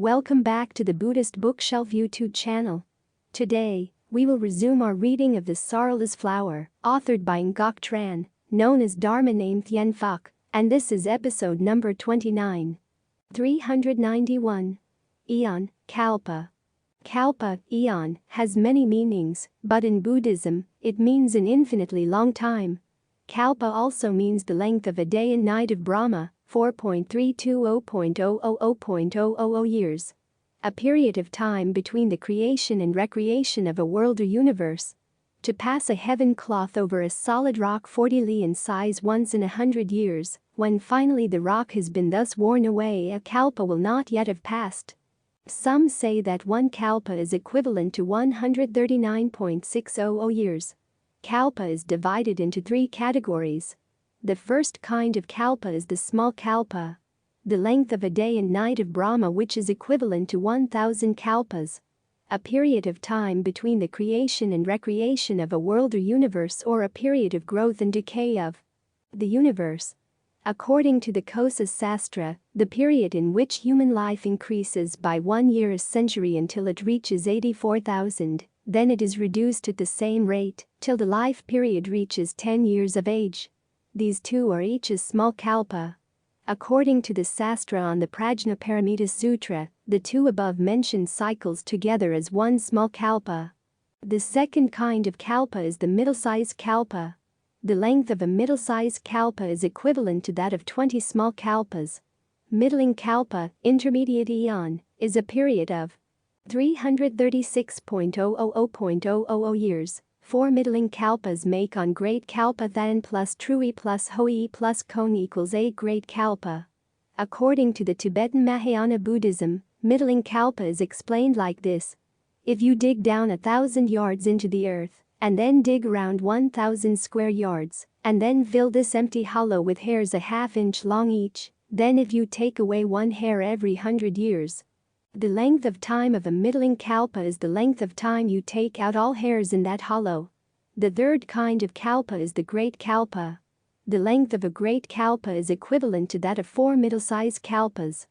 Welcome back to the Buddhist Bookshelf YouTube channel. Today, we will resume our reading of the Sorrowless Flower, authored by Ngoc Tran, known as Dharma named Thien Phuc, and this is episode number 29. 391. Eon, Kalpa. Kalpa, eon, has many meanings, but in Buddhism, it means an infinitely long time. Kalpa also means the length of a day and night of Brahma, 4.320.000.000 years. A period of time between the creation and recreation of a world or universe. To pass a heaven cloth over a solid rock 40 li in size once in 100 years, when finally the rock has been thus worn away, a kalpa will not yet have passed. Some say that one kalpa is equivalent to 139.600 years. Kalpa is divided into three categories. The first kind of kalpa is the small kalpa. The length of a day and night of Brahma, which is equivalent to 1,000 kalpas. A period of time between the creation and recreation of a world or universe, or a period of growth and decay of the universe. According to the Kosa Sastra, the period in which human life increases by 1 year a century until it reaches 84,000, then it is reduced at the same rate till the life period reaches 10 years of age. These two are each a small kalpa. According to the Sastra on the Prajnaparamita Sutra, the two above mentioned cycles together as one small kalpa. The second kind of kalpa is the middle-sized kalpa. The length of a middle-sized kalpa is equivalent to that of 20 small kalpas. Middling kalpa, intermediate eon, is a period of 336.000.000 years. 4 middling kalpas make on great kalpa Thien plus Trui plus Hoi plus Kon equals a great kalpa. According to the Tibetan Mahayana Buddhism, middling kalpa is explained like this. If you dig down 1,000 yards into the earth, and then dig around 1,000 square yards, and then fill this empty hollow with hairs a half-inch long each, then if you take away one hair every 100 years, the length of time of a middling kalpa is the length of time you take out all hairs in that hollow. The third kind of kalpa is the great kalpa. The length of a great kalpa is equivalent to that of 4 middle-sized kalpas.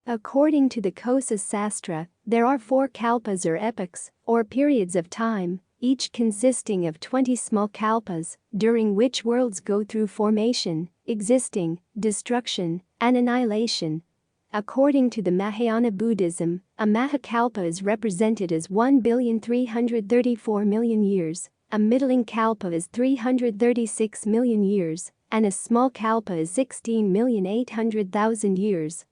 According to the Kosa Sastra, there are 4 kalpas or epochs, or periods of time, each consisting of 20 small kalpas, during which worlds go through formation, existing, destruction, and annihilation. According to the Mahayana Buddhism, a Mahakalpa is represented as 1,334,000,000 years, a middling kalpa is 336 million years, and a small kalpa is 16,800,000 years.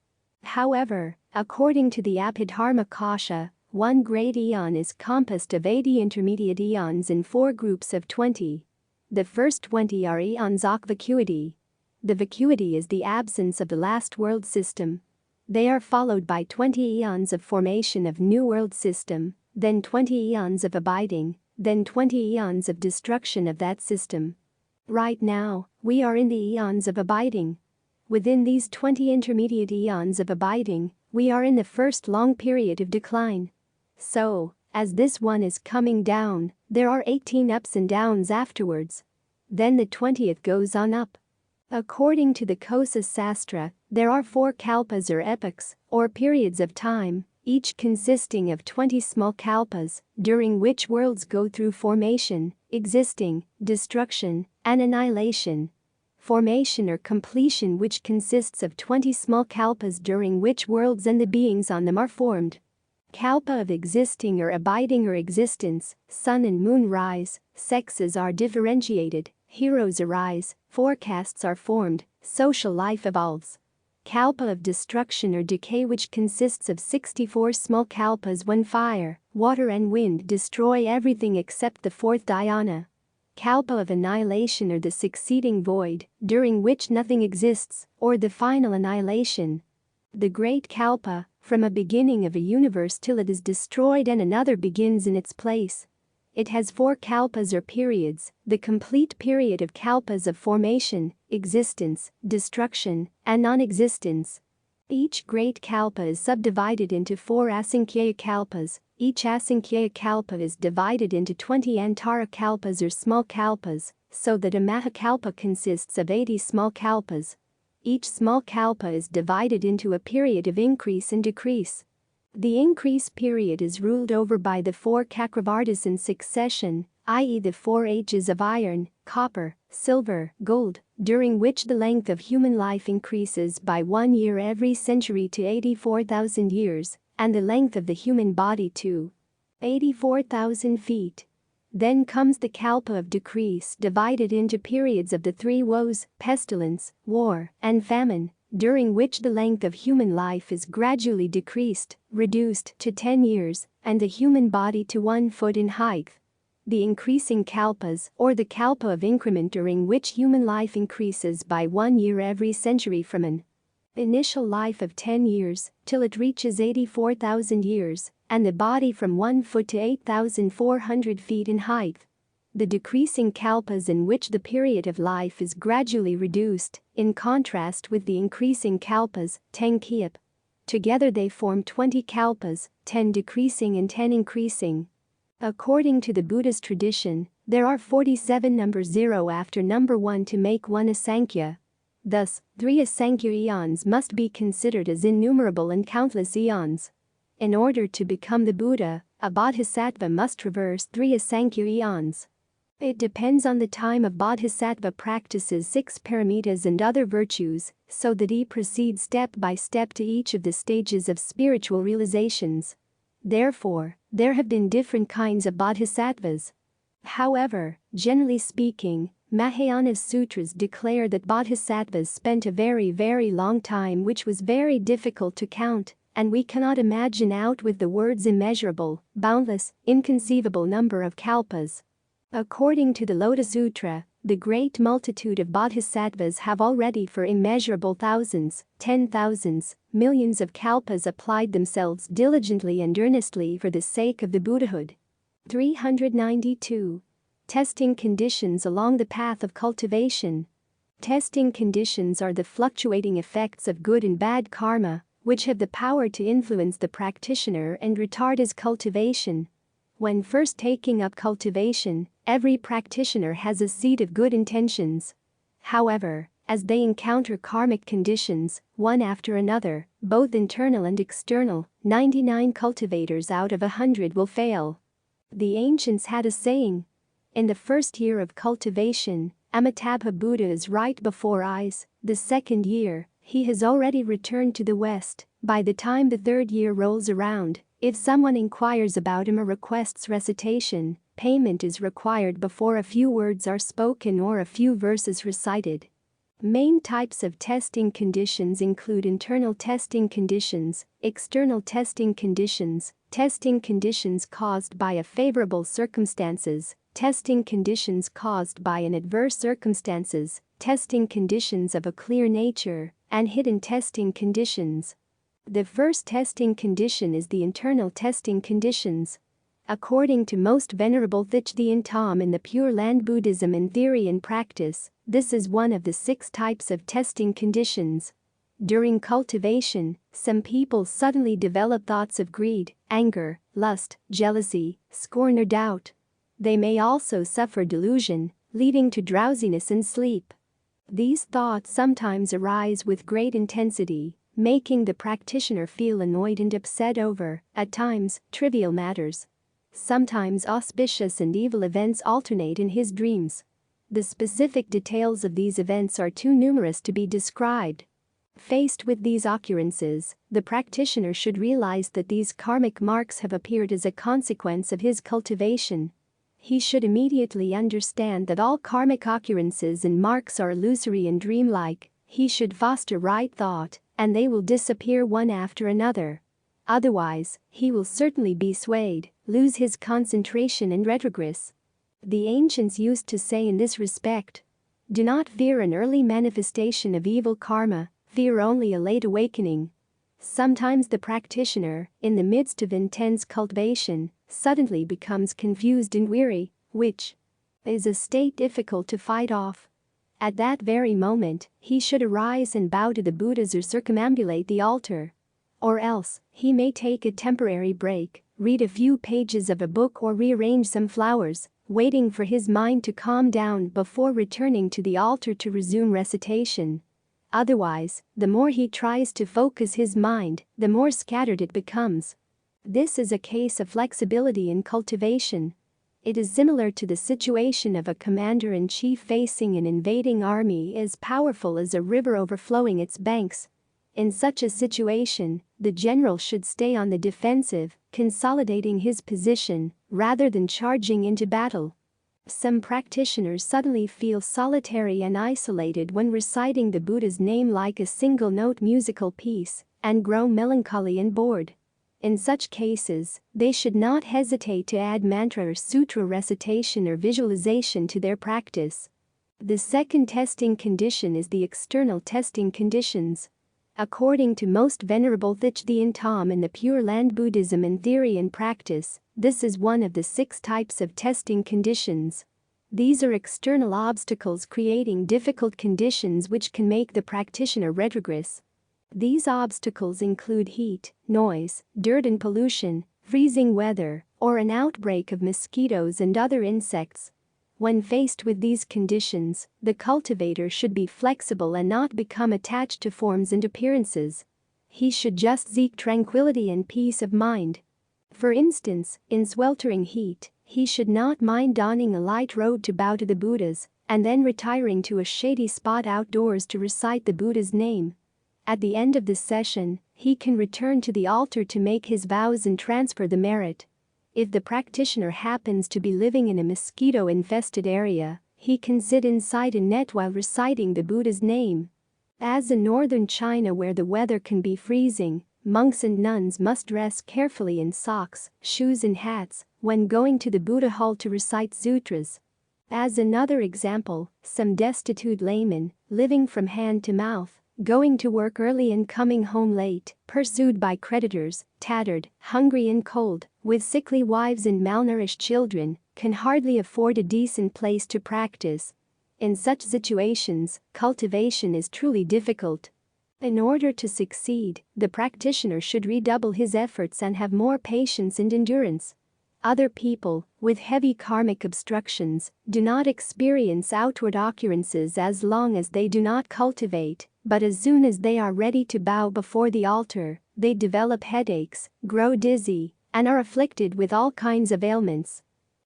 However, according to the Abhidharmakosha, one great eon is composed of 80 intermediate eons in 4 groups of 20. The first 20 are eons of vacuity. The vacuity is the absence of the last world system. They are followed by 20 eons of formation of new world system, then 20 eons of abiding, then 20 eons of destruction of that system. Right now, we are in the eons of abiding. Within these 20 intermediate eons of abiding, we are in the first long period of decline. So, as this one is coming down, there are 18 ups and downs afterwards. Then the 20th goes on up. According to the Kosa Sastra, there are 4 kalpas or epochs, or periods of time, each consisting of 20 small kalpas, during which worlds go through formation, existing, destruction, and annihilation. Formation or completion, which consists of 20 small kalpas during which worlds and the beings on them are formed. Kalpa of existing or abiding or existence, sun and moon rise, sexes are differentiated, heroes arise, forecasts are formed, social life evolves. Kalpa of destruction or decay, which consists of 64 small kalpas when fire, water and wind destroy everything except the 4th dhyana. Kalpa of annihilation or the succeeding void, during which nothing exists, or the final annihilation. The great kalpa, from a beginning of a universe till it is destroyed and another begins in its place. It has 4 kalpas or periods, the complete period of kalpas of formation, existence, destruction, and non-existence. Each great kalpa is subdivided into 4 asankhya kalpas. Each asankhya kalpa is divided into 20 antara kalpas or small kalpas, so that a mahakalpa consists of 80 small kalpas. Each small kalpa is divided into a period of increase and decrease. The increase period is ruled over by the 4 Chakravartis in succession, i.e. the 4 ages of iron, copper, silver, gold, during which the length of human life increases by 1 year every century to 84,000 years, and the length of the human body to 84,000 feet. Then comes the kalpa of decrease, divided into periods of the 3 woes, pestilence, war, and famine, during which the length of human life is gradually decreased, reduced to 10 years, and the human body to 1 foot in height. The increasing kalpas, or the kalpa of increment, during which human life increases by 1 year every century from an initial life of 10 years till it reaches 84,000 years, and the body from 1 foot to 8,400 feet in height. The decreasing kalpas, in which the period of life is gradually reduced, in contrast with the increasing kalpas, 10 kyip. Together they form 20 kalpas, 10 decreasing and 10 increasing. According to the Buddhist tradition, there are 47 numbers 0 after number 1 to make 1 asankhya. Thus, 3 asankhya eons must be considered as innumerable and countless eons. In order to become the Buddha, a bodhisattva must traverse 3 asankhya eons. It depends on the time a bodhisattva practices 6 paramitas and other virtues, so that he proceeds step by step to each of the stages of spiritual realizations. Therefore, there have been different kinds of bodhisattvas. However, generally speaking, Mahayana sutras declare that bodhisattvas spent a very long time, which was very difficult to count, and we cannot imagine out with the words immeasurable, boundless, inconceivable number of kalpas. According to the Lotus Sutra, the great multitude of bodhisattvas have already for immeasurable thousands, 10,000s, millions of kalpas applied themselves diligently and earnestly for the sake of the Buddhahood. 392. Testing conditions along the path of cultivation. Testing conditions are the fluctuating effects of good and bad karma, which have the power to influence the practitioner and retard his cultivation. When first taking up cultivation, every practitioner has a seed of good intentions. However, as they encounter karmic conditions, one after another, both internal and external, 99 cultivators out of 100 will fail. The ancients had a saying, "In the first year of cultivation, Amitabha Buddha is right before eyes. The second year, he has already returned to the West. By the time the third year rolls around, if someone inquires about him or requests recitation, payment is required before a few words are spoken or a few verses recited." Main types of testing conditions include internal testing conditions, external testing conditions caused by a favorable circumstances, testing conditions caused by an adverse circumstances, testing conditions of a clear nature, and hidden testing conditions. The first testing condition is the internal testing conditions. According to Most Venerable Thien Phuc in the Pure Land Buddhism in Theory and Practice, this is one of the 6 types of testing conditions. During cultivation, some people suddenly develop thoughts of greed, anger, lust, jealousy, scorn or doubt. They may also suffer delusion, leading to drowsiness and sleep. These thoughts sometimes arise with great intensity, making the practitioner feel annoyed and upset over, at times, trivial matters. Sometimes auspicious and evil events alternate in his dreams. The specific details of these events are too numerous to be described. Faced with these occurrences, the practitioner should realize that these karmic marks have appeared as a consequence of his cultivation. He should immediately understand that all karmic occurrences and marks are illusory and dreamlike. He should foster right thought, and they will disappear one after another. Otherwise, he will certainly be swayed, lose his concentration and retrogress. The ancients used to say in this respect, "Do not fear an early manifestation of evil karma, fear only a late awakening." Sometimes the practitioner, in the midst of intense cultivation, suddenly becomes confused and weary, which is a state difficult to fight off. At that very moment, he should arise and bow to the Buddhas or circumambulate the altar. Or else, he may take a temporary break, read a few pages of a book or rearrange some flowers, waiting for his mind to calm down before returning to the altar to resume recitation. Otherwise, the more he tries to focus his mind, the more scattered it becomes. This is a case of flexibility in cultivation. It is similar to the situation of a commander-in-chief facing an invading army as powerful as a river overflowing its banks. In such a situation, the general should stay on the defensive, consolidating his position, rather than charging into battle. Some practitioners suddenly feel solitary and isolated when reciting the Buddha's name like a single-note musical piece, and grow melancholy and bored. In such cases, they should not hesitate to add mantra or sutra recitation or visualization to their practice. The second testing condition is the external testing conditions. According to most Venerable Thien Phuc in the Pure Land Buddhism in theory and practice, this is one of the 6 types of testing conditions. These are external obstacles creating difficult conditions which can make the practitioner retrogress. These obstacles include heat, noise, dirt and pollution, freezing weather, or an outbreak of mosquitoes and other insects. When faced with these conditions, the cultivator should be flexible and not become attached to forms and appearances. He should just seek tranquility and peace of mind. For instance, in sweltering heat, he should not mind donning a light robe to bow to the Buddhas, and then retiring to a shady spot outdoors to recite the Buddha's name. At the end of the session, he can return to the altar to make his vows and transfer the merit. If the practitioner happens to be living in a mosquito-infested area, he can sit inside a net while reciting the Buddha's name. As in northern China where the weather can be freezing, monks and nuns must dress carefully in socks, shoes and hats when going to the Buddha hall to recite sutras. As another example, some destitute laymen, living from hand to mouth, going to work early and coming home late, pursued by creditors, tattered, hungry and cold, with sickly wives and malnourished children, can hardly afford a decent place to practice. In such situations, cultivation is truly difficult. In order to succeed, the practitioner should redouble his efforts and have more patience and endurance. Other people, with heavy karmic obstructions, do not experience outward occurrences as long as they do not cultivate, but as soon as they are ready to bow before the altar, they develop headaches, grow dizzy, and are afflicted with all kinds of ailments.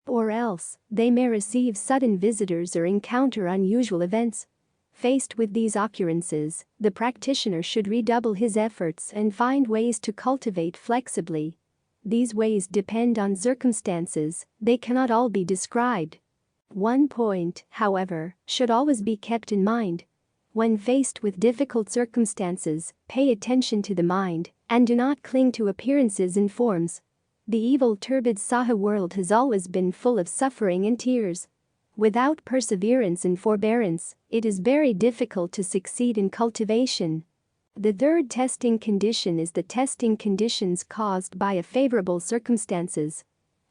Or else, they may receive sudden visitors or encounter unusual events. Faced with these occurrences, the practitioner should redouble his efforts and find ways to cultivate flexibly. These ways depend on circumstances, they cannot all be described. One point, however, should always be kept in mind. When faced with difficult circumstances, pay attention to the mind, and do not cling to appearances and forms. The evil turbid Saha world has always been full of suffering and tears. Without perseverance and forbearance, it is very difficult to succeed in cultivation. The third testing condition is the testing conditions caused by a favorable circumstances.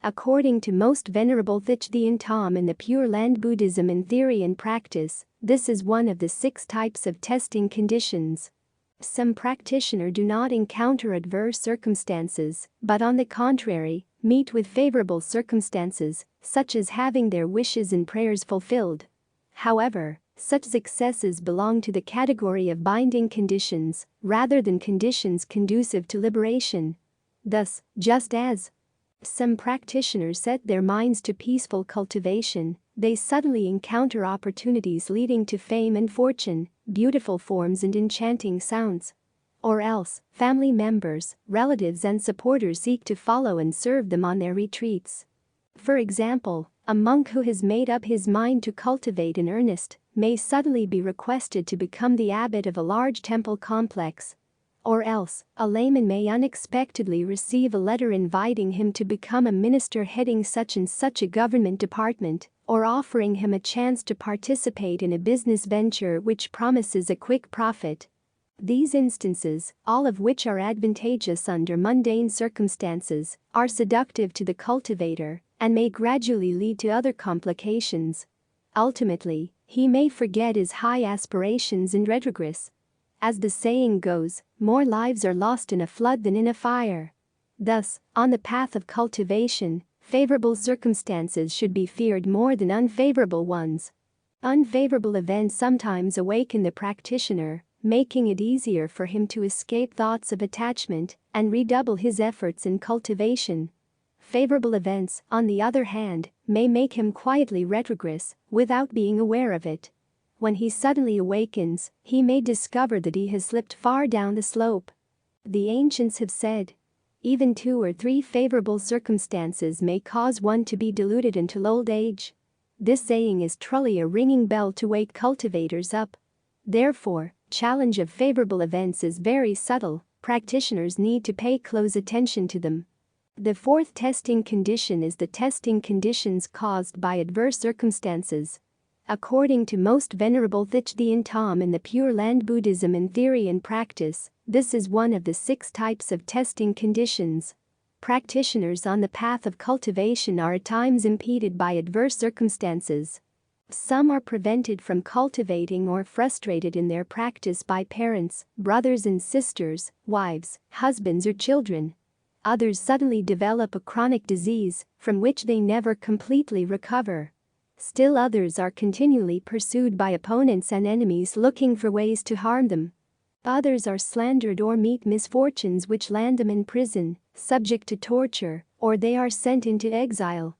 According to most Venerable Thien Phuc in the Pure Land Buddhism in theory and practice, this is one of the 6 types of testing conditions. Some practitioners do not encounter adverse circumstances, but on the contrary, meet with favorable circumstances, such as having their wishes and prayers fulfilled. However, such successes belong to the category of binding conditions, rather than conditions conducive to liberation. Thus, just as some practitioners set their minds to peaceful cultivation, they suddenly encounter opportunities leading to fame and fortune, beautiful forms and enchanting sounds. Or else, family members, relatives and supporters seek to follow and serve them on their retreats. For example, a monk who has made up his mind to cultivate in earnest may suddenly be requested to become the abbot of a large temple complex. Or else, a layman may unexpectedly receive a letter inviting him to become a minister heading such and such a government department, or offering him a chance to participate in a business venture which promises a quick profit. These instances, all of which are advantageous under mundane circumstances, are seductive to the cultivator and may gradually lead to other complications. Ultimately, he may forget his high aspirations and retrogress. As the saying goes, more lives are lost in a flood than in a fire. Thus, on the path of cultivation, favorable circumstances should be feared more than unfavorable ones. Unfavorable events sometimes awaken the practitioner, making it easier for him to escape thoughts of attachment and redouble his efforts in cultivation. Favorable events, on the other hand, may make him quietly retrogress without being aware of it. When he suddenly awakens, he may discover that he has slipped far down the slope. The ancients have said, even 2 or 3 favorable circumstances may cause one to be deluded until old age. This saying is truly a ringing bell to wake cultivators up. Therefore, challenge of favorable events is very subtle. Practitioners need to pay close attention to them. The 4th testing condition is the testing conditions caused by adverse circumstances. According to Most Venerable Thien Phuc in the Pure Land Buddhism in Theory and Practice, this is one of the 6 types of testing conditions. Practitioners on the path of cultivation are at times impeded by adverse circumstances. Some are prevented from cultivating or frustrated in their practice by parents, brothers and sisters, wives, husbands or children. Others suddenly develop a chronic disease from which they never completely recover. Still others are continually pursued by opponents and enemies looking for ways to harm them. Others are slandered or meet misfortunes which land them in prison, subject to torture, or they are sent into exile.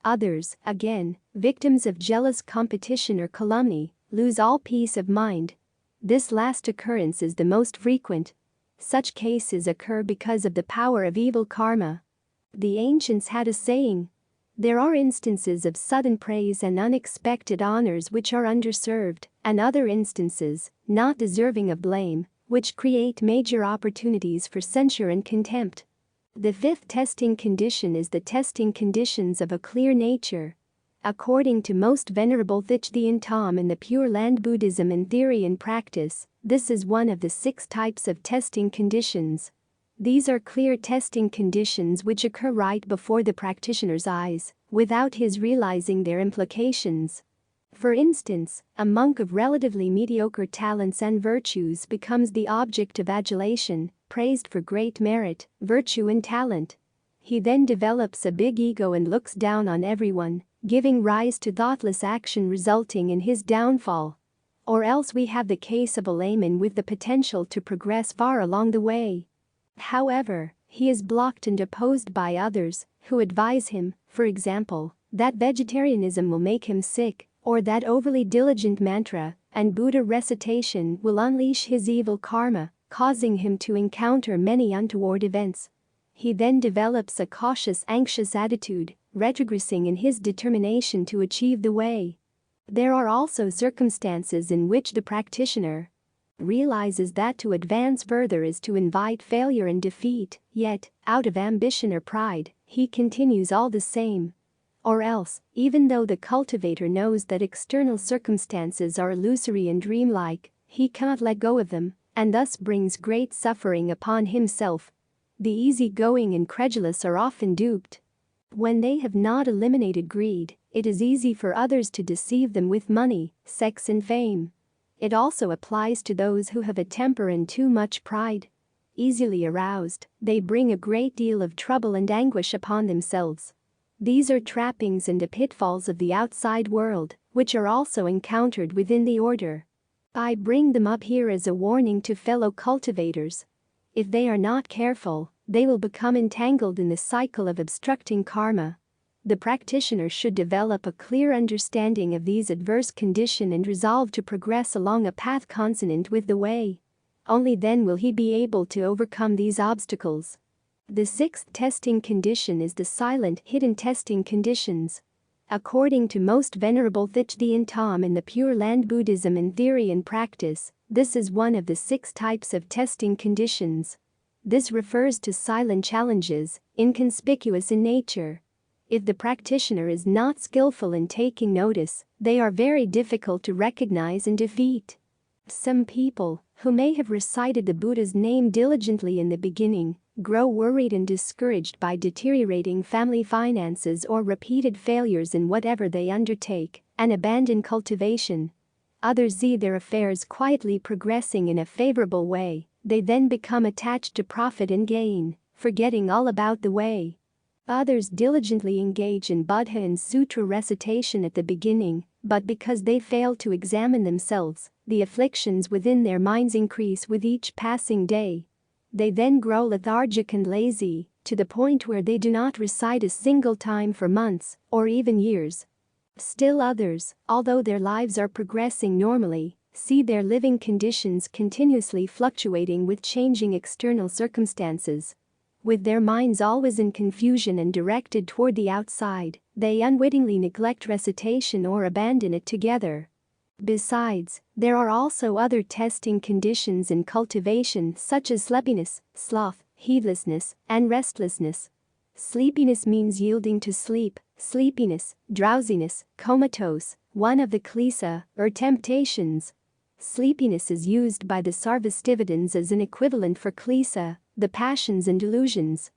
Others, again, victims of jealous competition or calumny, lose all peace of mind. This last occurrence is the most frequent. Such cases occur because of the power of evil karma. The ancients had a saying, there are instances of sudden praise and unexpected honors which are underserved, and other instances, not deserving of blame, which create major opportunities for censure and contempt. The 5th testing condition is the testing conditions of a clear nature. According to Most Venerable Thien Phuc in the Pure Land Buddhism in Theory and Practice, this is one of the 6 types of testing conditions. These are clear testing conditions which occur right before the practitioner's eyes, without his realizing their implications. For instance, a monk of relatively mediocre talents and virtues becomes the object of adulation, praised for great merit, virtue and talent. He then develops a big ego and looks down on everyone, giving rise to thoughtless action resulting in his downfall. Or else we have the case of a layman with the potential to progress far along the way. However, he is blocked and opposed by others, who advise him, for example, that vegetarianism will make him sick, or that overly diligent mantra and Buddha recitation will unleash his evil karma, causing him to encounter many untoward events. He then develops a cautious, anxious attitude, retrogressing in his determination to achieve the way. There are also circumstances in which the practitioner realizes that to advance further is to invite failure and defeat, yet, out of ambition or pride, he continues all the same. Or else, even though the cultivator knows that external circumstances are illusory and dreamlike, he cannot let go of them, and thus brings great suffering upon himself. The easygoing and credulous are often duped. When they have not eliminated greed, it is easy for others to deceive them with money, sex and fame. It also applies to those who have a temper and too much pride. Easily aroused, they bring a great deal of trouble and anguish upon themselves. These are trappings and the pitfalls of the outside world, which are also encountered within the order. I bring them up here as a warning to fellow cultivators. If they are not careful, they will become entangled in the cycle of obstructing karma. The practitioner should develop a clear understanding of these adverse conditions and resolve to progress along a path consonant with the way. Only then will he be able to overcome these obstacles. The 6th testing condition is the silent, hidden testing conditions. According to Most Venerable Thien Phuc in the Pure Land Buddhism in Theory and Practice, this is one of the 6 types of testing conditions. This refers to silent challenges, inconspicuous in nature. If the practitioner is not skillful in taking notice, they are very difficult to recognize and defeat. Some people, who may have recited the Buddha's name diligently in the beginning, grow worried and discouraged by deteriorating family finances or repeated failures in whatever they undertake, and abandon cultivation. Others see their affairs quietly progressing in a favorable way. They then become attached to profit and gain, forgetting all about the way. Others diligently engage in Buddha and Sutra recitation at the beginning, but because they fail to examine themselves, The afflictions within their minds increase with each passing day. They then grow lethargic and lazy, to the point where they do not recite a single time for months, or even years. Still others, although their lives are progressing normally, see their living conditions continuously fluctuating with changing external circumstances. With their minds always in confusion and directed toward the outside, they unwittingly neglect recitation or abandon it together. Besides, there are also other testing conditions in cultivation such as sleepiness, sloth, heedlessness, and restlessness. Sleepiness means yielding to sleep, sleepiness, drowsiness, comatose, one of the klesa, or temptations. Sleepiness is used by the Sarvastivadins as an equivalent for klesa, the passions and delusions.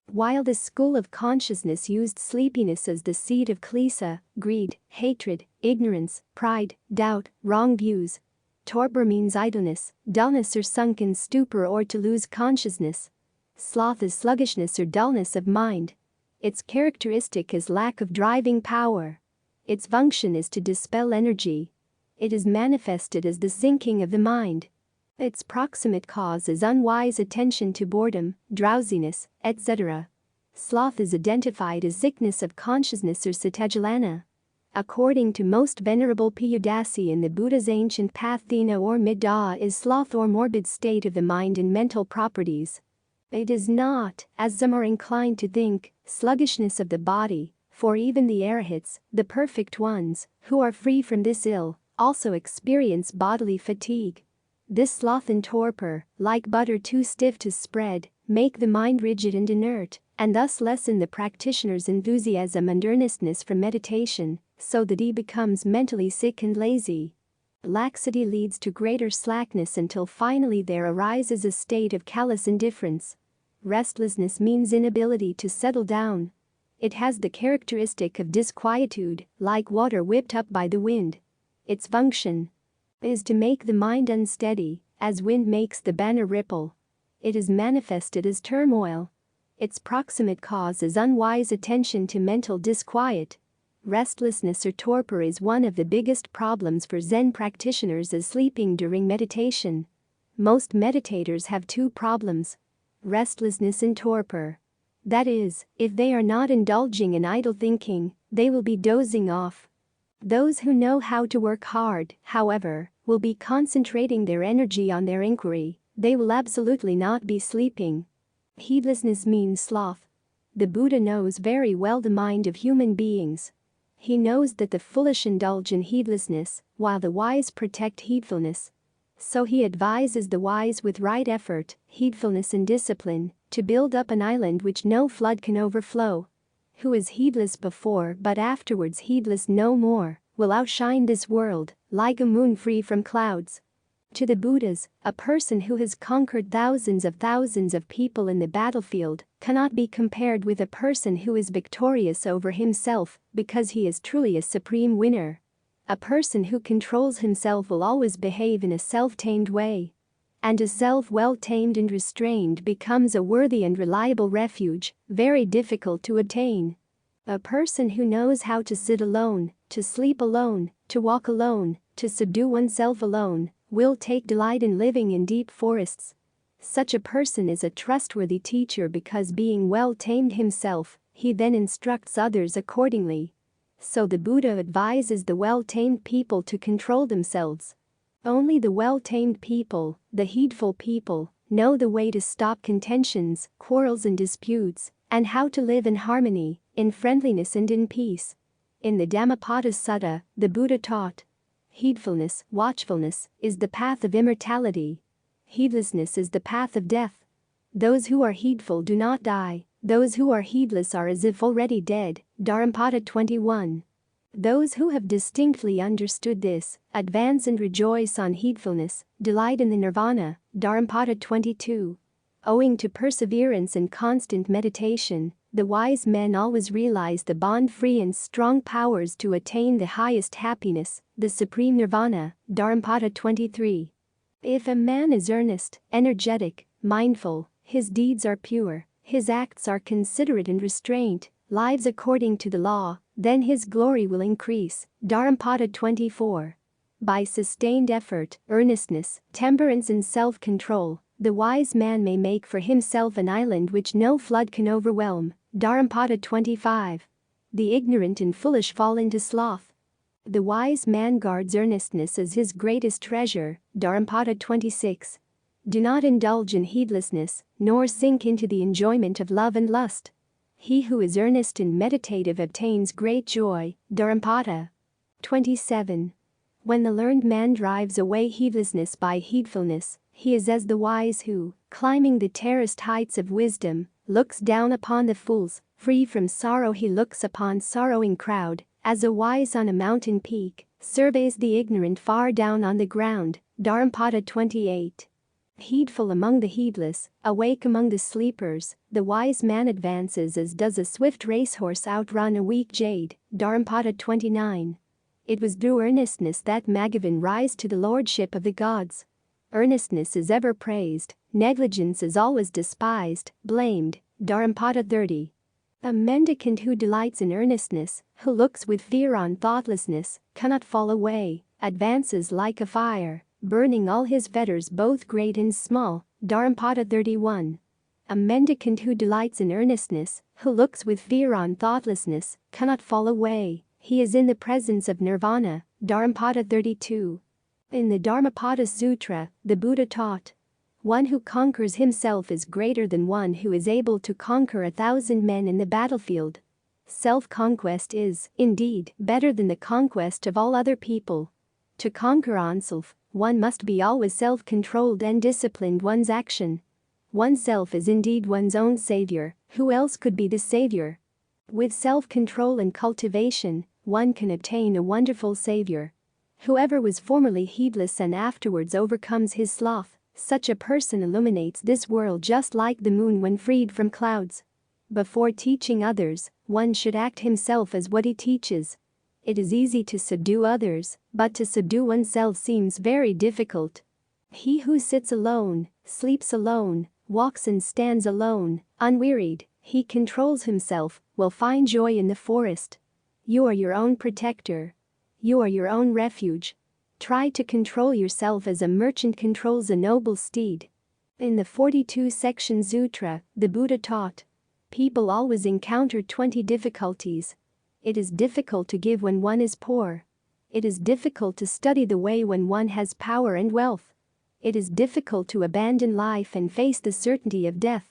While the school of consciousness used sleepiness as the seat of klesa, greed, hatred, ignorance, pride, doubt, wrong views. Torpor means idleness, dullness or sunken stupor or to lose consciousness. Sloth is sluggishness or dullness of mind. Its characteristic is lack of driving power. Its function is to dispel energy. It is manifested as the sinking of the mind. Its proximate cause is unwise attention to boredom, drowsiness, etc. Sloth is identified as sickness of consciousness or satajalana. According to most Venerable Piyudasi in the Buddha's ancient path, Thina or Midda is sloth or morbid state of the mind and mental properties. It is not, as some are inclined to think, sluggishness of the body, for even the arahats, the perfect ones, who are free from this ill, also experience bodily fatigue. This sloth and torpor, like butter too stiff to spread, make the mind rigid and inert, and thus lessen the practitioner's enthusiasm and earnestness for meditation, so that he becomes mentally sick and lazy. Laxity leads to greater slackness until finally there arises a state of callous indifference. Restlessness means inability to settle down. It has the characteristic of disquietude, like water whipped up by the wind. Its function is to make the mind unsteady, as wind makes the banner ripple. It is manifested as turmoil. Its proximate cause is unwise attention to mental disquiet. Restlessness or torpor is one of the biggest problems for Zen practitioners, as sleeping during meditation. Most meditators have two problems: restlessness and torpor. That is, if they are not indulging in idle thinking, they will be dozing off. Those who know how to work hard, however, will be concentrating their energy on their inquiry. They will absolutely not be sleeping. Heedlessness means sloth. The Buddha knows very well the mind of human beings. He knows that the foolish indulge in heedlessness, while the wise protect heedfulness. So he advises the wise with right effort, heedfulness and discipline, to build up an island which no flood can overflow. Who is heedless before but afterwards heedless no more, will outshine this world, like a moon free from clouds. To the Buddhas, a person who has conquered thousands of people in the battlefield cannot be compared with a person who is victorious over himself, because he is truly a supreme winner. A person who controls himself will always behave in a self-tamed way. And a self well-tamed and restrained becomes a worthy and reliable refuge, very difficult to attain. A person who knows how to sit alone, to sleep alone, to walk alone, to subdue oneself alone, will take delight in living in deep forests. Such a person is a trustworthy teacher because, being well-tamed himself, he then instructs others accordingly. So the Buddha advises the well-tamed people to control themselves. Only the well-tamed people, the heedful people, know the way to stop contentions, quarrels and disputes, and how to live in harmony, in friendliness and in peace. In the Dhammapada Sutta, the Buddha taught, heedfulness, watchfulness, is the path of immortality. Heedlessness is the path of death. Those who are heedful do not die, those who are heedless are as if already dead. Dharmapada 21. Those who have distinctly understood this, advance and rejoice on heedfulness, delight in the nirvana. Dharmapada 22. Owing to perseverance and constant meditation, the wise men always realize the bond-free and strong powers to attain the highest happiness, the supreme nirvana. Dharmapada 23. If a man is earnest, energetic, mindful, his deeds are pure, his acts are considerate and restrained, lives according to the law, then his glory will increase. Dharmapada 24. By sustained effort, earnestness, temperance and self-control, the wise man may make for himself an island which no flood can overwhelm. Dharma 25. The ignorant and foolish fall into sloth. The wise man guards earnestness as his greatest treasure. Dharma 26. Do not indulge in heedlessness, nor sink into the enjoyment of love and lust. He who is earnest and meditative obtains great joy. Dharma 27. When the learned man drives away heedlessness by heedfulness, he is as the wise who, climbing the terraced heights of wisdom, looks down upon the fools. Free from sorrow he looks upon sorrowing crowd, as a wise on a mountain peak, surveys the ignorant far down on the ground. Dharma 28. Heedful among the heedless, awake among the sleepers, the wise man advances as does a swift racehorse outrun a weak jade. Dharma 29. It was through earnestness that Magavan rise to the lordship of the gods. Earnestness is ever praised, negligence is always despised, blamed. Dharma 30. A mendicant who delights in earnestness, who looks with fear on thoughtlessness, cannot fall away, advances like a fire, burning all his fetters both great and small. Dharma 31. A mendicant who delights in earnestness, who looks with fear on thoughtlessness, cannot fall away, he is in the presence of nirvana. Dharma 32. In the Dharmapada Sutra, the Buddha taught, one who conquers himself is greater than one who is able to conquer 1,000 men in the battlefield. Self-conquest is, indeed, better than the conquest of all other people. To conquer oneself, one must be always self-controlled and disciplined one's action. Oneself is indeed one's own savior, who else could be the savior? With self-control and cultivation, one can obtain a wonderful savior. Whoever was formerly heedless and afterwards overcomes his sloth, such a person illuminates this world just like the moon when freed from clouds. Before teaching others, one should act himself as what he teaches. It is easy to subdue others, but to subdue oneself seems very difficult. He who sits alone, sleeps alone, walks and stands alone, unwearied, he controls himself, will find joy in the forest. You are your own protector. You are your own refuge. Try to control yourself as a merchant controls a noble steed. In the 42-section Sutra, the Buddha taught, people always encounter 20 difficulties. It is difficult to give when one is poor. It is difficult to study the way when one has power and wealth. It is difficult to abandon life and face the certainty of death.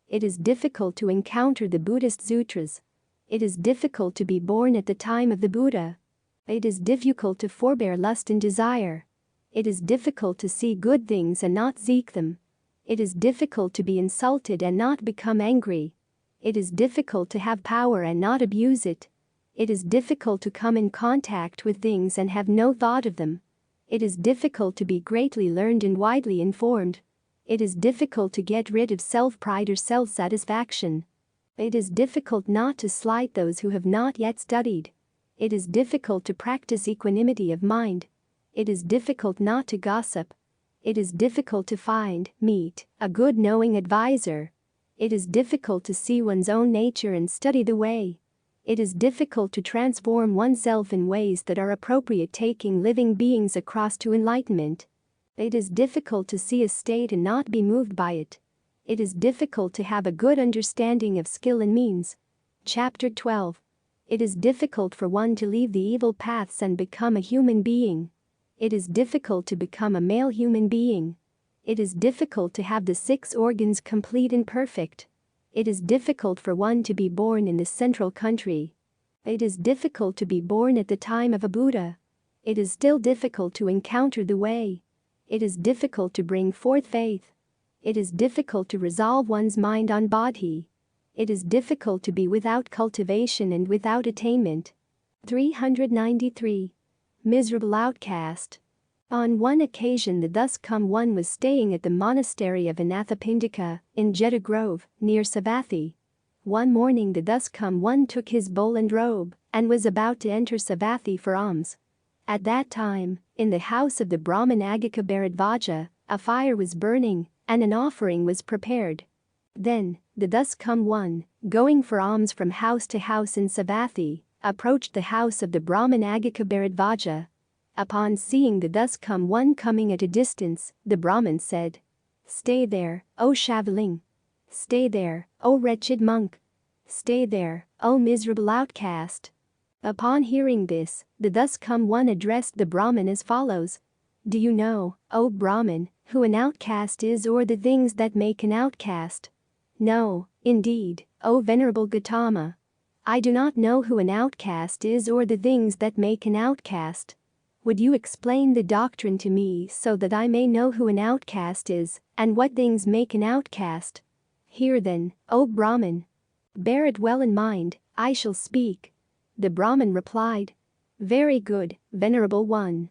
It is difficult to encounter the Buddhist sutras. It is difficult to be born at the time of the Buddha. It is difficult to forbear lust and desire. It is difficult to see good things and not seek them. It is difficult to be insulted and not become angry. It is difficult to have power and not abuse it. It is difficult to come in contact with things and have no thought of them. It is difficult to be greatly learned and widely informed. It is difficult to get rid of self-pride or self-satisfaction. It is difficult not to slight those who have not yet studied. It is difficult to practice equanimity of mind. It is difficult not to gossip. It is difficult to meet a good knowing advisor. It is difficult to see one's own nature and study the way. It is difficult to transform oneself in ways that are appropriate, taking living beings across to enlightenment. It is difficult to see a state and not be moved by it. It is difficult to have a good understanding of skill and means. Chapter 12. It is difficult for one to leave the evil paths and become a human being. It is difficult to become a male human being. It is difficult to have the 6 organs complete and perfect. It is difficult for one to be born in the central country. It is difficult to be born at the time of a Buddha. It is still difficult to encounter the way. It is difficult to bring forth faith. It is difficult to resolve one's mind on bodhi. It is difficult to be without cultivation and without attainment. 393. Miserable outcast. On one occasion the thus come one was staying at the monastery of Anathapindika, in Jeddah Grove, near Savatthi. One morning the thus come one took his bowl and robe, and was about to enter Savatthi for alms. At that time, in the house of the Brahmin Agika Bharadvaja, a fire was burning, and an offering was prepared. Then, the thus come one, going for alms from house to house in Savatthi, approached the house of the Brahmin Agika Bharadvaja. Upon seeing the thus come one coming at a distance, the Brahmin said, "Stay there, O shaveling! Stay there, O wretched monk! Stay there, O miserable outcast!" Upon hearing this, the thus come one addressed the Brahmin as follows: "Do you know, O Brahmin, who an outcast is or the things that make an outcast?" "No, indeed, O Venerable Gautama. I do not know who an outcast is or the things that make an outcast. Would you explain the doctrine to me so that I may know who an outcast is and what things make an outcast?" "Hear then, O Brahmin. Bear it well in mind, I shall speak." The Brahmin replied, "Very good, Venerable One."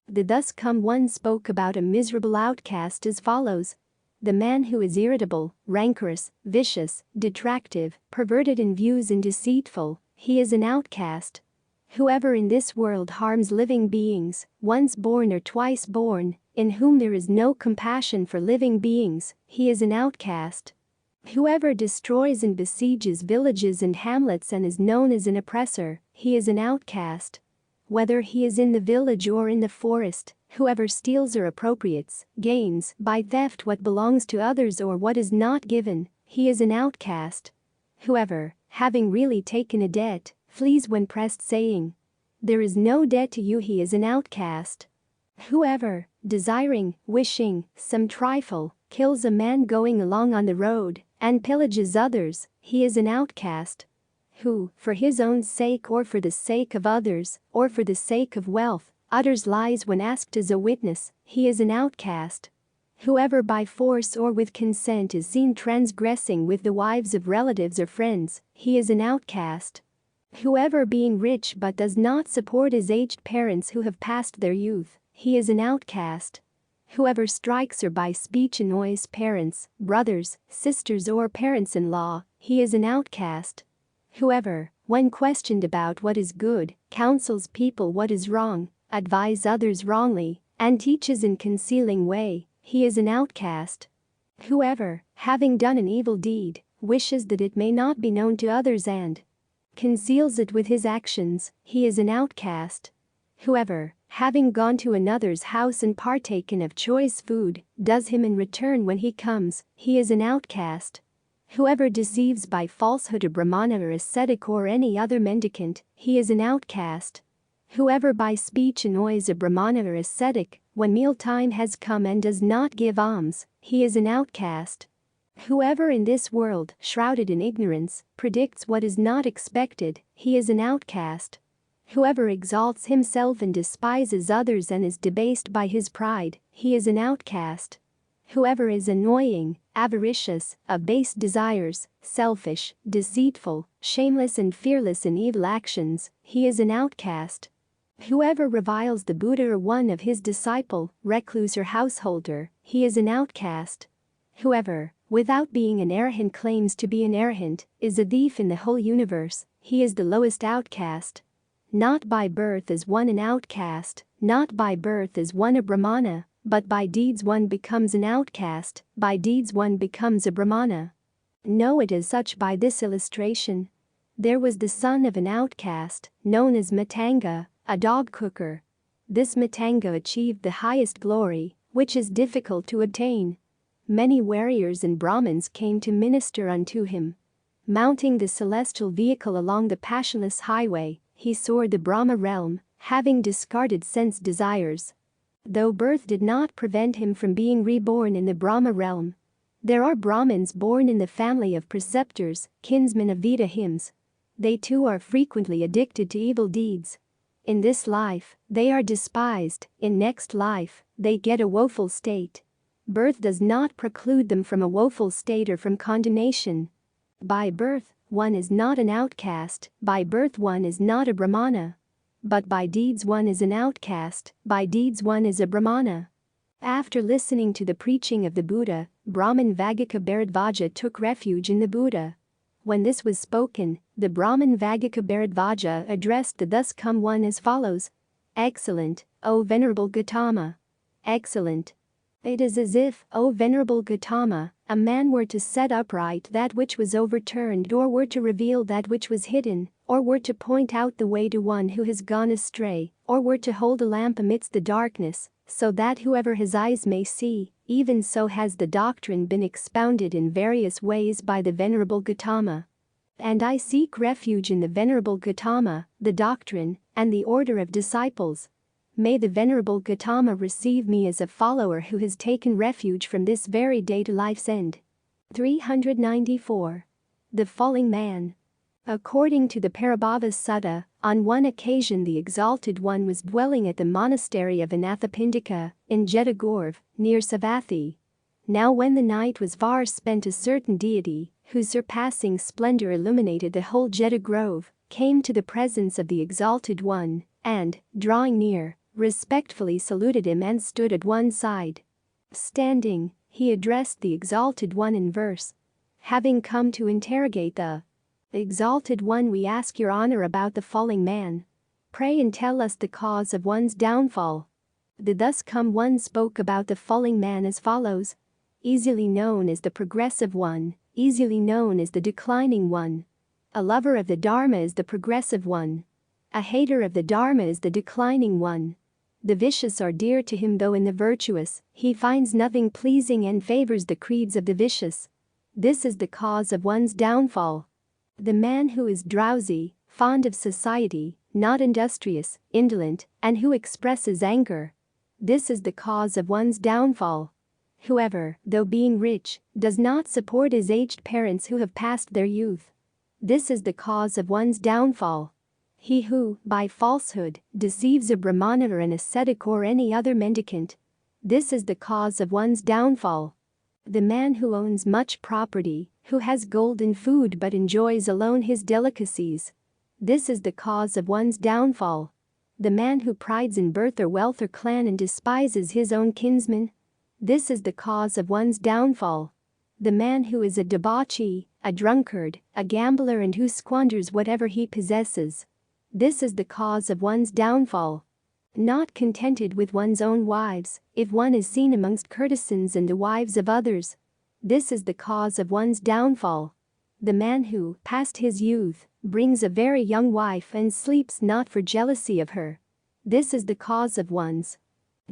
The thus come one spoke about a miserable outcast as follows: "The man who is irritable, rancorous, vicious, detractive, perverted in views and deceitful, he is an outcast. Whoever in this world harms living beings, once born or twice born, in whom there is no compassion for living beings, he is an outcast. Whoever destroys and besieges villages and hamlets and is known as an oppressor, he is an outcast. Whether he is in the village or in the forest, whoever steals or appropriates, gains by theft what belongs to others or what is not given, he is an outcast. Whoever, having really taken a debt, flees when pressed saying, 'There is no debt to you,' he is an outcast. Whoever, desiring, wishing, some trifle, kills a man going along on the road, and pillages others, he is an outcast. Who, for his own sake or for the sake of others, or for the sake of wealth, utters lies when asked as a witness, he is an outcast. Whoever by force or with consent is seen transgressing with the wives of relatives or friends, he is an outcast. Whoever being rich but does not support his aged parents who have passed their youth, he is an outcast. Whoever strikes or by speech annoys parents, brothers, sisters or parents-in-law, he is an outcast. Whoever, when questioned about what is good, counsels people what is wrong, advises others wrongly, and teaches in concealing way, he is an outcast. Whoever, having done an evil deed, wishes that it may not be known to others and conceals it with his actions, he is an outcast. Whoever, having gone to another's house and partaken of choice food, does him in return when he comes, he is an outcast. Whoever deceives by falsehood a Brahmana or ascetic or any other mendicant, he is an outcast. Whoever by speech annoys a Brahmana or ascetic, when mealtime has come and does not give alms, he is an outcast. Whoever in this world, shrouded in ignorance, predicts what is not expected, he is an outcast. Whoever exalts himself and despises others and is debased by his pride, he is an outcast. Whoever is annoying, avaricious, of base desires, selfish, deceitful, shameless and fearless in evil actions, he is an outcast. Whoever reviles the Buddha or one of his disciple, recluse or householder, he is an outcast. Whoever, without being an arahant claims to be an arahant, is a thief in the whole universe, he is the lowest outcast. Not by birth is one an outcast, not by birth is one a Brahmana, but by deeds one becomes an outcast, by deeds one becomes a Brahmana. Know it as such by this illustration. There was the son of an outcast, known as Matanga, a dog cooker. This Matanga achieved the highest glory, which is difficult to obtain. Many warriors and Brahmins came to minister unto him. Mounting the celestial vehicle along the passionless highway, he soared the Brahma realm, having discarded sense desires. Though birth did not prevent him from being reborn in the Brahma realm. There are Brahmins born in the family of preceptors, kinsmen of Veda hymns. They too are frequently addicted to evil deeds. In this life, they are despised, in next life, they get a woeful state. Birth does not preclude them from a woeful state or from condemnation. By birth, one is not an outcast, by birth one is not a Brahmana. But by deeds one is an outcast, by deeds one is a Brahmana. After listening to the preaching of the Buddha, Brahmin Vagika Bharadvaja took refuge in the Buddha. When this was spoken, the Brahmin Vagika Bharadvaja addressed the thus come one as follows: "Excellent, O Venerable Gautama! Excellent! It is as if, O Venerable Gautama, a man were to set upright that which was overturned or were to reveal that which was hidden, or were to point out the way to one who has gone astray, or were to hold a lamp amidst the darkness, so that whoever his eyes may see, even so has the doctrine been expounded in various ways by the Venerable Gautama. And I seek refuge in the Venerable Gautama, the doctrine, and the order of disciples. May the Venerable Gautama receive me as a follower who has taken refuge from this very day to life's end. 394. The Falling Man. According to the Parabhava Sutta, on one occasion the Exalted One was dwelling at the monastery of Anathapindika, in Jeddah, near Savatthi. Now when the night was far spent, a certain deity, whose surpassing splendor illuminated the whole Jeddah grove, came to the presence of the Exalted One, and, drawing near, respectfully saluted him and stood at one side. Standing, he addressed the Exalted One in verse. Having come to interrogate the Exalted One, we ask your honor about the falling man. Pray and tell us the cause of one's downfall. The thus come one spoke about the falling man as follows. Easily known as the progressive one, easily known as the declining one. A lover of the Dharma is the progressive one. A hater of the Dharma is the declining one. The vicious are dear to him, though in the virtuous he finds nothing pleasing and favors the creeds of the vicious. This is the cause of one's downfall. The man who is drowsy, fond of society, not industrious, indolent, and who expresses anger. This is the cause of one's downfall. Whoever, though being rich, does not support his aged parents who have passed their youth. This is the cause of one's downfall. He who, by falsehood, deceives a brahmana or an ascetic or any other mendicant. This is the cause of one's downfall. The man who owns much property, who has gold and food but enjoys alone his delicacies. This is the cause of one's downfall. The man who prides in birth or wealth or clan and despises his own kinsmen. This is the cause of one's downfall. The man who is a debauchee, a drunkard, a gambler, and who squanders whatever he possesses. This is the cause of one's downfall. Not contented with one's own wives, if one is seen amongst courtesans and the wives of others. This is the cause of one's downfall. The man who, past his youth, brings a very young wife and sleeps not for jealousy of her. This is the cause of one's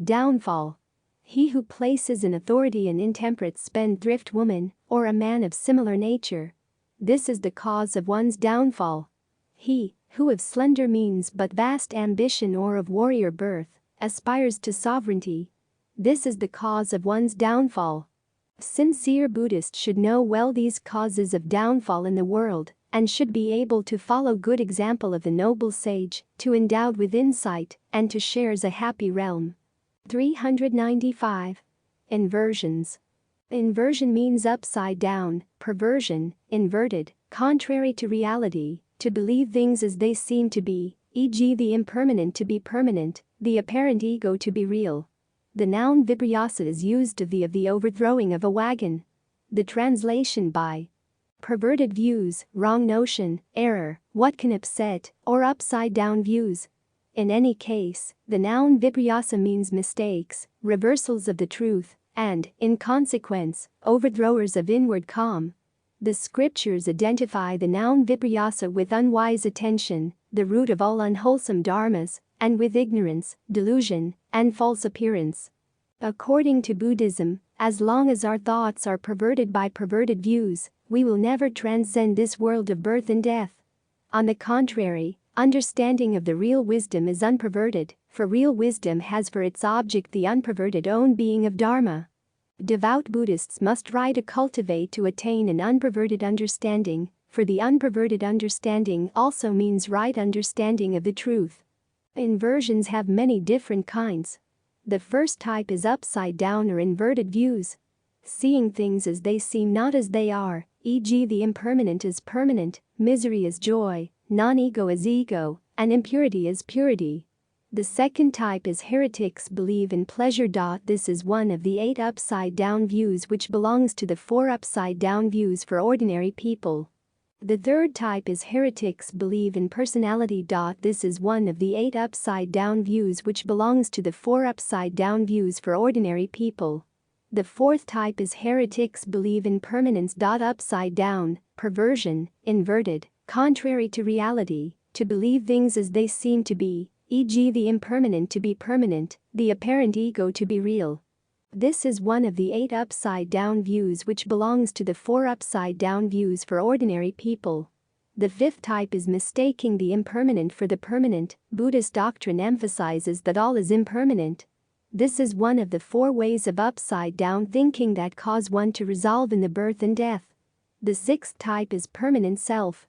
downfall. He who places in authority an intemperate spendthrift woman, or a man of similar nature. This is the cause of one's downfall. He who of slender means but vast ambition or of warrior birth, aspires to sovereignty. This is the cause of one's downfall. Sincere Buddhists should know well these causes of downfall in the world, and should be able to follow good example of the noble sage, to endowed with insight, and to shares a happy realm. 395. Inversions. Inversion means upside down, perversion, inverted, contrary to reality, to believe things as they seem to be, e.g. the impermanent to be permanent, the apparent ego to be real. The noun viparyasa is used of the overthrowing of a wagon. The translation by perverted views, wrong notion, error, what can upset, or upside down views. In any case, the noun viparyasa means mistakes, reversals of the truth, and, in consequence, overthrowers of inward calm. The scriptures identify the noun viparyasa with unwise attention, the root of all unwholesome dharmas, and with ignorance, delusion, and false appearance. According to Buddhism, as long as our thoughts are perverted by perverted views, we will never transcend this world of birth and death. On the contrary, understanding of the real wisdom is unperverted, for real wisdom has for its object the unperverted own being of Dharma. Devout Buddhists must try to cultivate to attain an unperverted understanding, for the unperverted understanding also means right understanding of the truth. Inversions have many different kinds. The first type is upside down or inverted views. Seeing things as they seem, not as they are, e.g. the impermanent as permanent, misery as joy, non-ego as ego, and impurity as purity. The second type is heretics believe in pleasure. This is one of the 8 upside-down views which belongs to the 4 upside-down views for ordinary people. The third type is heretics believe in personality. This is one of the 8 upside-down views which belongs to the 4 upside-down views for ordinary people. The fourth type is heretics believe in permanence. Upside down, perversion, inverted, Contrary to reality, to believe things as they seem to be, e.g. the impermanent to be permanent, the apparent ego to be real. This is one of the 8 upside-down views which belongs to the 4 upside-down views for ordinary people. The 5th type is mistaking the impermanent for the permanent. Buddhist doctrine emphasizes that all is impermanent. This is one of the 4 ways of upside-down thinking that cause one to resolve in the birth and death. The 6th type is permanent self.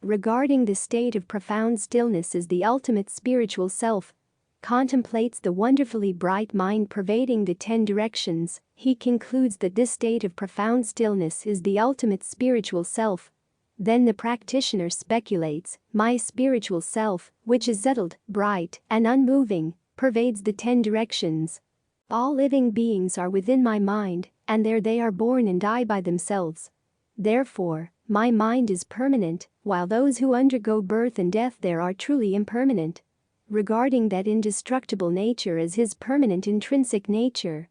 Regarding the state of profound stillness as the ultimate spiritual self, contemplates the wonderfully bright mind pervading the 10 directions, he concludes that this state of profound stillness is the ultimate spiritual self. Then the practitioner speculates, my spiritual self, which is settled, bright, and unmoving, pervades the 10 directions. All living beings are within my mind, and there they are born and die by themselves. Therefore, my mind is permanent, while those who undergo birth and death there are truly impermanent. Regarding that indestructible nature as his permanent intrinsic nature,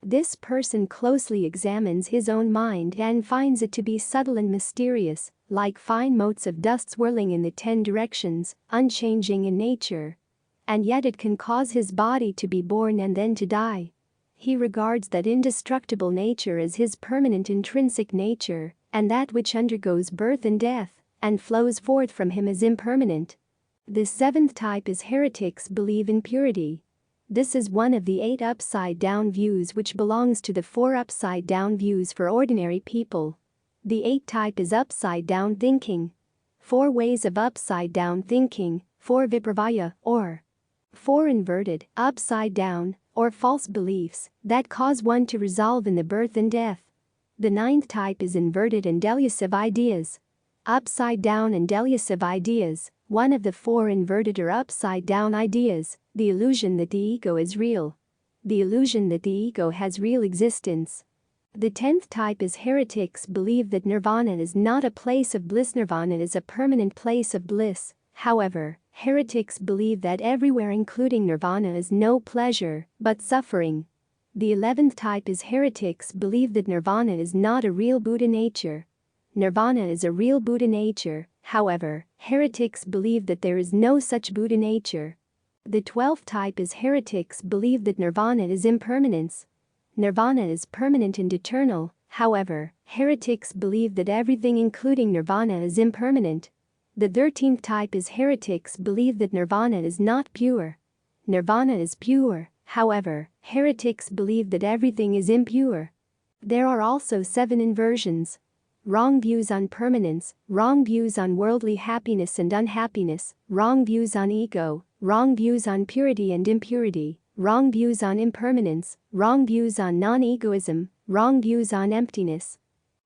this person closely examines his own mind and finds it to be subtle and mysterious, like fine motes of dust swirling in the 10 directions, unchanging in nature. And yet it can cause his body to be born and then to die. He regards that indestructible nature as his permanent intrinsic nature, and that which undergoes birth and death and flows forth from him as impermanent. The 7th type is heretics believe in purity. This is one of the 8 upside-down views which belongs to the 4 upside-down views for ordinary people. The 8th type is upside-down thinking. 4 ways of upside-down thinking, 4 vipravaya, or 4 inverted, upside-down, or false beliefs that cause one to resolve in the birth and death. The 9th type is inverted and delusive ideas. Upside-down and delusive ideas. One of the 4 inverted or upside-down ideas, the illusion that the ego is real. The illusion that the ego has real existence. The 10th type is heretics believe that nirvana is not a place of bliss. Nirvana is a permanent place of bliss. However, heretics believe that everywhere including nirvana is no pleasure, but suffering. The 11th type is heretics believe that nirvana is not a real Buddha nature. Nirvana is a real Buddha nature. However, heretics believe that there is no such Buddha nature. The 12th type is heretics believe that nirvana is impermanence. Nirvana is permanent and eternal. However, heretics believe that everything including nirvana is impermanent. The 13th type is heretics believe that nirvana is not pure. Nirvana is pure. However, heretics believe that everything is impure. There are also 7 inversions. Wrong views on permanence, wrong views on worldly happiness and unhappiness, wrong views on ego, wrong views on purity and impurity, wrong views on impermanence, wrong views on non-egoism, wrong views on emptiness.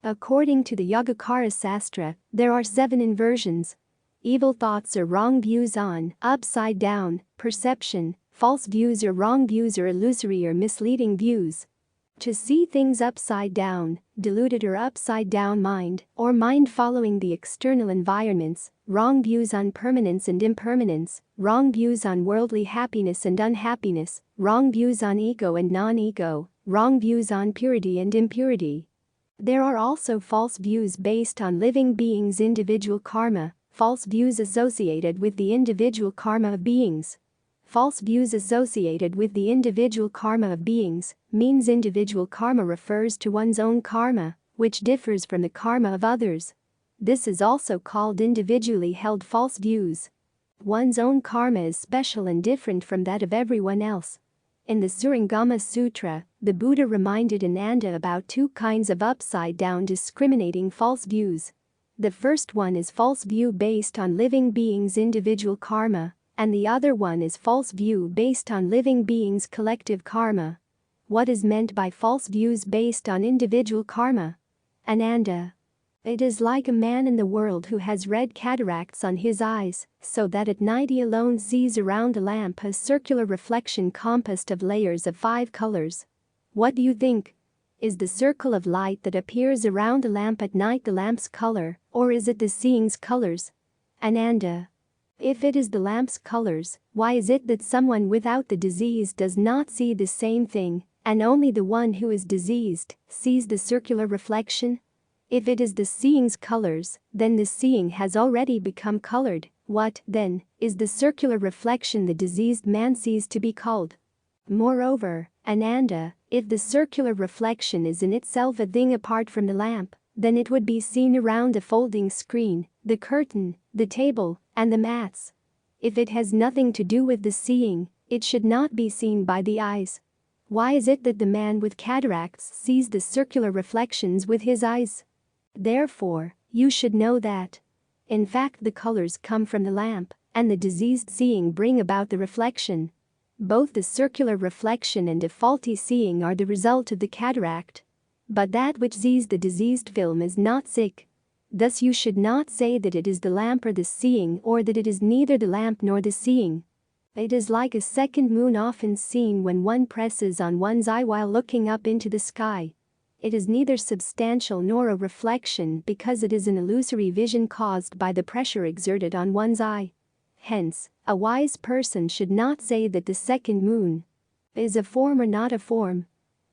According to the Yogacara Sastra, there are 7 inversions. Evil thoughts are wrong views on upside down perception, false views or wrong views or illusory or misleading views. To see things upside down, deluded or upside down mind, or mind following the external environments, wrong views on permanence and impermanence, wrong views on worldly happiness and unhappiness, wrong views on ego and non-ego, wrong views on purity and impurity. There are also false views based on living beings' individual karma, false views associated with the individual karma of beings. False views associated with the individual karma of beings means individual karma refers to one's own karma, which differs from the karma of others. This is also called individually held false views. One's own karma is special and different from that of everyone else. In the Surangama Sutra, the Buddha reminded Ananda about 2 kinds of upside-down discriminating false views. The first one is false view based on living beings' individual karma, and the other one is false view based on living beings' collective karma. What is meant by false views based on individual karma? Ananda. It is like a man in the world who has red cataracts on his eyes, so that at night he alone sees around a lamp a circular reflection composed of layers of 5 colors. What do you think? Is the circle of light that appears around the lamp at night the lamp's color, or is it the seeing's colors? Ananda. If it is the lamp's colors, why is it that someone without the disease does not see the same thing, and only the one who is diseased sees the circular reflection? If it is the seeing's colors, then the seeing has already become colored. What, then, is the circular reflection the diseased man sees to be called? Moreover, Ananda, if the circular reflection is in itself a thing apart from the lamp, then it would be seen around the folding screen, the curtain, the table, and the mats. If it has nothing to do with the seeing, it should not be seen by the eyes. Why is it that the man with cataracts sees the circular reflections with his eyes? Therefore, you should know that, in fact, the colors come from the lamp, and the diseased seeing bring about the reflection. Both the circular reflection and the faulty seeing are the result of the cataract. But that which sees the diseased film is not sick. Thus you should not say that it is the lamp or the seeing, or that it is neither the lamp nor the seeing. It is like a second moon often seen when one presses on one's eye while looking up into the sky. It is neither substantial nor a reflection because it is an illusory vision caused by the pressure exerted on one's eye. Hence, a wise person should not say that the second moon is a form or not a form.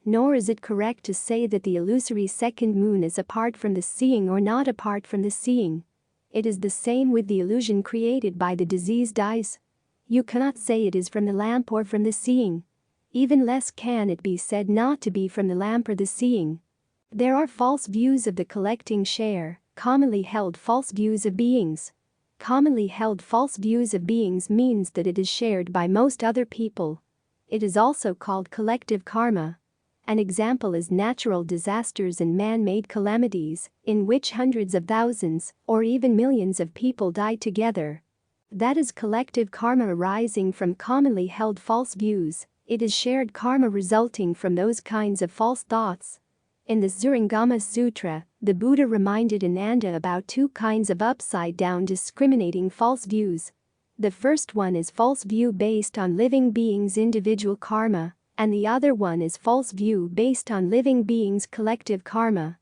Nor is it correct to say that the illusory second moon is apart from the seeing or not apart from the seeing. It is the same with the illusion created by the diseased eyes. You cannot say it is from the lamp or from the seeing. Even less can it be said not to be from the lamp or the seeing. There are false views of the collecting share, commonly held false views of beings. Commonly held false views of beings means that it is shared by most other people. It is also called collective karma. An example is natural disasters and man-made calamities, in which hundreds of thousands, or even millions of people die together. That is collective karma arising from commonly held false views. It is shared karma resulting from those kinds of false thoughts. In the Zurangama Sutra, the Buddha reminded Ananda about two kinds of upside-down discriminating false views. The first one is false view based on living beings' individual karma, and the other one is false view based on living beings' collective karma.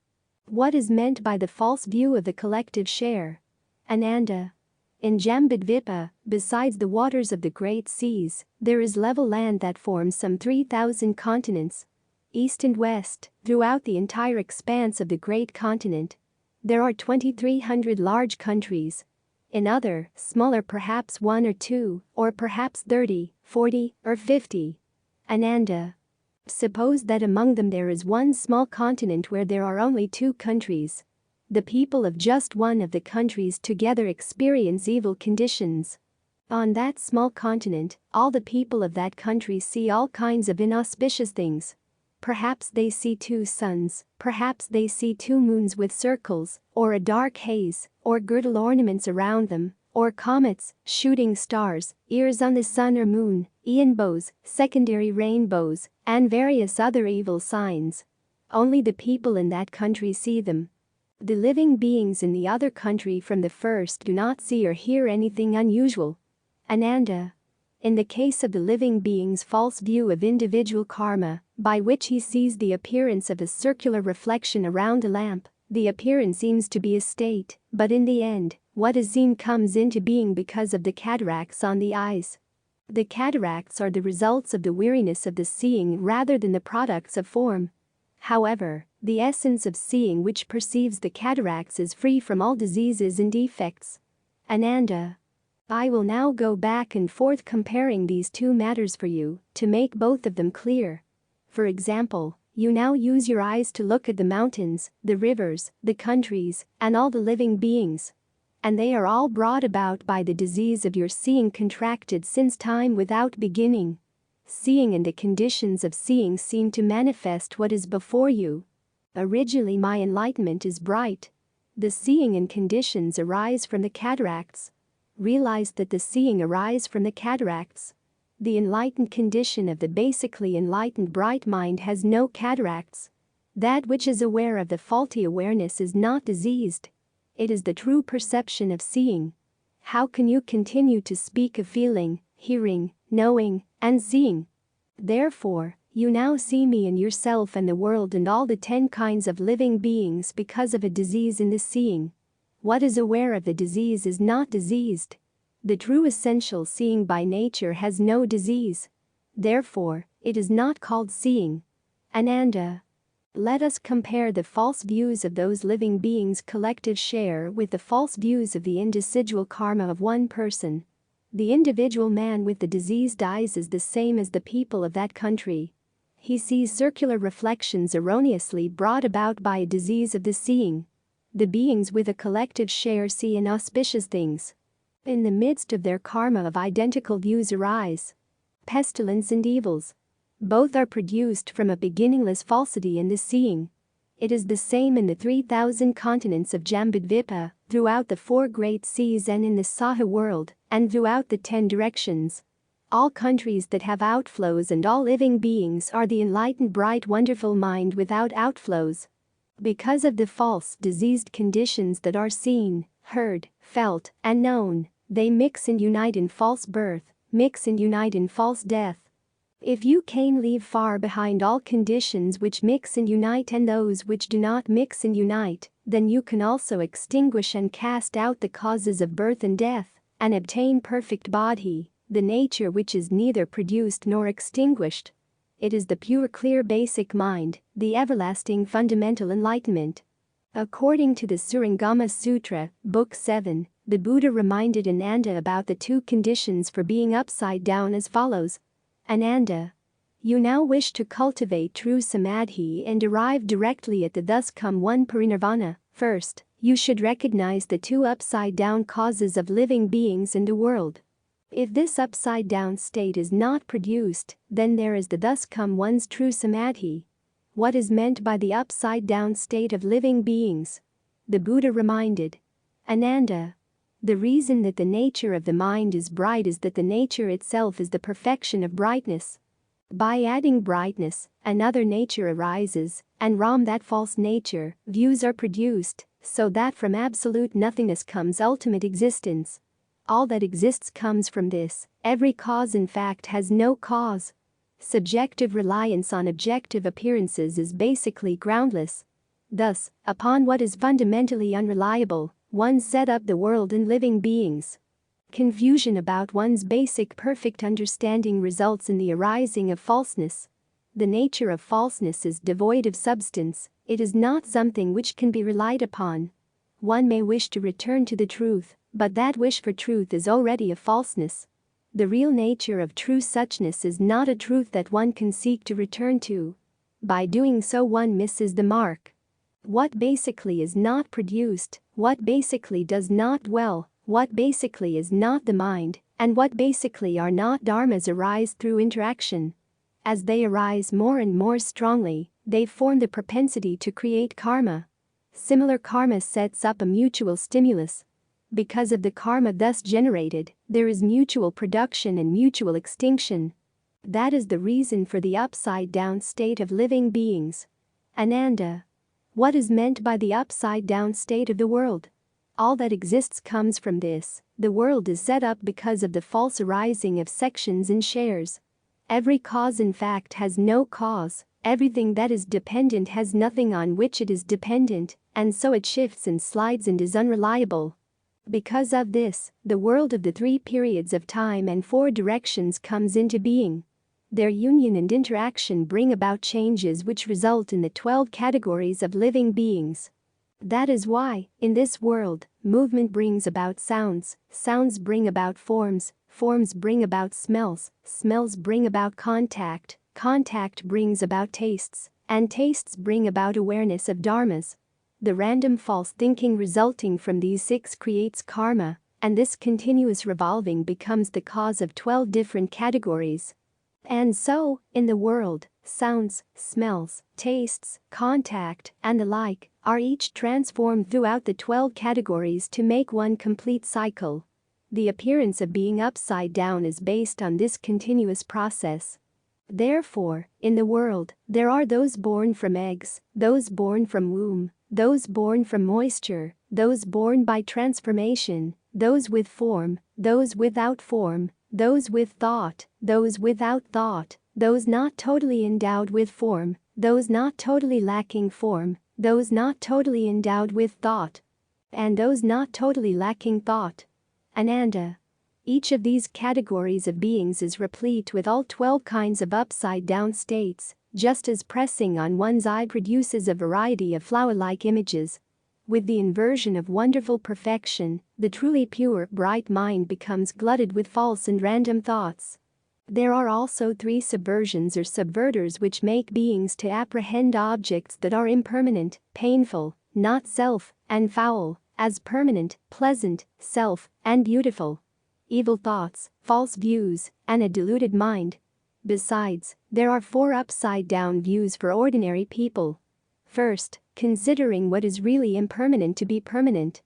What is meant by the false view of the collective share? Ananda. In Jambudvipa, besides the waters of the great seas, there is level land that forms some 3,000 continents, east and west, throughout the entire expanse of the great continent. There are 2,300 large countries. In other, smaller, perhaps 1 or 2, or perhaps 30, 40, or 50. Ananda. Suppose that among them there is one small continent where there are only 2 countries. The people of just one of the countries together experience evil conditions. On that small continent, all the people of that country see all kinds of inauspicious things. Perhaps they see 2 suns, perhaps they see 2 moons with circles, or a dark haze, or girdle ornaments around them, or comets, shooting stars, ears on the sun or moon, rainbows, secondary rainbows, and various other evil signs. Only the people in that country see them. The living beings in the other country from the first do not see or hear anything unusual. Ananda. In the case of the living being's false view of individual karma, by which he sees the appearance of a circular reflection around a lamp, the appearance seems to be a state, but in the end, what is seen comes into being because of the cataracts on the eyes. The cataracts are the results of the weariness of the seeing rather than the products of form. However, the essence of seeing which perceives the cataracts is free from all diseases and defects. Ananda. I will now go back and forth comparing these 2 matters for you, to make both of them clear. For example, you now use your eyes to look at the mountains, the rivers, the countries, and all the living beings. And they are all brought about by the disease of your seeing contracted since time without beginning. Seeing and the conditions of seeing seem to manifest what is before you. Originally my enlightenment is bright. The seeing and conditions arise from the cataracts. Realize that the seeing arise from the cataracts. The enlightened condition of the basically enlightened bright mind has no cataracts. That which is aware of the faulty awareness is not diseased. It is the true perception of seeing. How can you continue to speak of feeling, hearing, knowing, and seeing? Therefore, you now see me and yourself and the world and all the 10 kinds of living beings because of a disease in the seeing. What is aware of the disease is not diseased. The true essential seeing by nature has no disease. Therefore, it is not called seeing. Ananda. Let us compare the false views of those living beings' collective share with the false views of the individual karma of one person. The individual man with the diseased eyes is the same as the people of that country. He sees circular reflections erroneously brought about by a disease of the seeing. The beings with a collective share see inauspicious things. In the midst of their karma of identical views arise pestilence and evils. Both are produced from a beginningless falsity in the seeing. It is the same in the 3,000 continents of Jambudvipa, throughout the 4 great seas and in the Saha world, and throughout the 10 directions. All countries that have outflows and all living beings are the enlightened bright wonderful mind without outflows. Because of the false diseased conditions that are seen, heard, felt, and known, they mix and unite in false birth, mix and unite in false death. If you can leave far behind all conditions which mix and unite and those which do not mix and unite, then you can also extinguish and cast out the causes of birth and death, and obtain perfect bodhi, the nature which is neither produced nor extinguished. It is the pure clear basic mind, the everlasting fundamental enlightenment. According to the Surangama Sutra, Book 7, the Buddha reminded Ananda about the 2 conditions for being upside down as follows. Ananda, you now wish to cultivate true samadhi and arrive directly at the thus come one parinirvana. First, you should recognize the 2 upside-down causes of living beings in the world. If this upside-down state is not produced, then there is the thus come one's true samadhi. What is meant by the upside-down state of living beings? The Buddha reminded Ananda, the reason that the nature of the mind is bright is that the nature itself is the perfection of brightness. By adding brightness, another nature arises, and from that false nature, views are produced, so that from absolute nothingness comes ultimate existence. All that exists comes from this. Every cause in fact has no cause. Subjective reliance on objective appearances is basically groundless. Thus, upon what is fundamentally unreliable, one set up the world and living beings. Confusion about one's basic perfect understanding results in the arising of falseness. The nature of falseness is devoid of substance, it is not something which can be relied upon. One may wish to return to the truth, but that wish for truth is already a falseness. The real nature of true suchness is not a truth that one can seek to return to. By doing so one misses the mark. What basically is not produced, what basically does not dwell, what basically is not the mind, and what basically are not dharmas arise through interaction. As they arise more and more strongly, they form the propensity to create karma. Similar karma sets up a mutual stimulus. Because of the karma thus generated, there is mutual production and mutual extinction. That is the reason for the upside-down state of living beings. Ananda, what is meant by the upside-down state of the world? All that exists comes from this. The world is set up because of the false arising of sections and shares. Every cause in fact has no cause. Everything that is dependent has nothing on which it is dependent, and so it shifts and slides and is unreliable. Because of this, the world of the 3 periods of time and 4 directions comes into being. Their union and interaction bring about changes which result in the 12 categories of living beings. That is why, in this world, movement brings about sounds, sounds bring about forms, forms bring about smells, smells bring about contact, contact brings about tastes, and tastes bring about awareness of dharmas. The random false thinking resulting from these 6 creates karma, and this continuous revolving becomes the cause of 12 different categories. And so, in the world, sounds, smells, tastes, contact, and the like, are each transformed throughout the 12 categories to make one complete cycle. The appearance of being upside down is based on this continuous process. Therefore, in the world, there are those born from eggs, those born from womb, those born from moisture, those born by transformation, those with form, those without form, those with thought, those without thought, those not totally endowed with form, those not totally lacking form, those not totally endowed with thought, and those not totally lacking thought. Ananda, each of these categories of beings is replete with all 12 kinds of upside-down states, just as pressing on one's eye produces a variety of flower-like images. With the inversion of wonderful perfection, the truly pure, bright mind becomes glutted with false and random thoughts. There are also 3 subversions or subverters which make beings to apprehend objects that are impermanent, painful, not self, and foul, as permanent, pleasant, self, and beautiful. Evil thoughts, false views, and a deluded mind. Besides, there are 4 upside-down views for ordinary people. First, considering what is really impermanent to be permanent.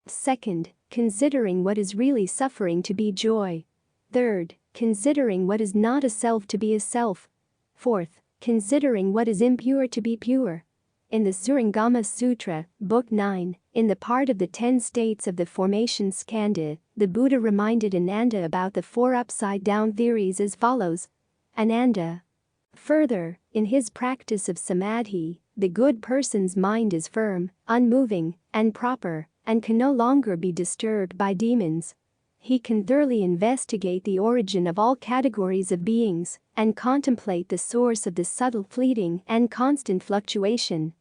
Second, considering what is really suffering to be joy. Third, considering what is not a self to be a self. Fourth, considering what is impure to be pure. In the Surangama Sutra, Book 9, in the part of the 10 states of the formation skandha, the Buddha reminded Ananda about the 4 upside-down theories as follows. Ananda. Further, in his practice of samadhi, the good person's mind is firm, unmoving, and proper, and can no longer be disturbed by demons. He can thoroughly investigate the origin of all categories of beings and contemplate the source of the subtle, fleeting, and constant fluctuation.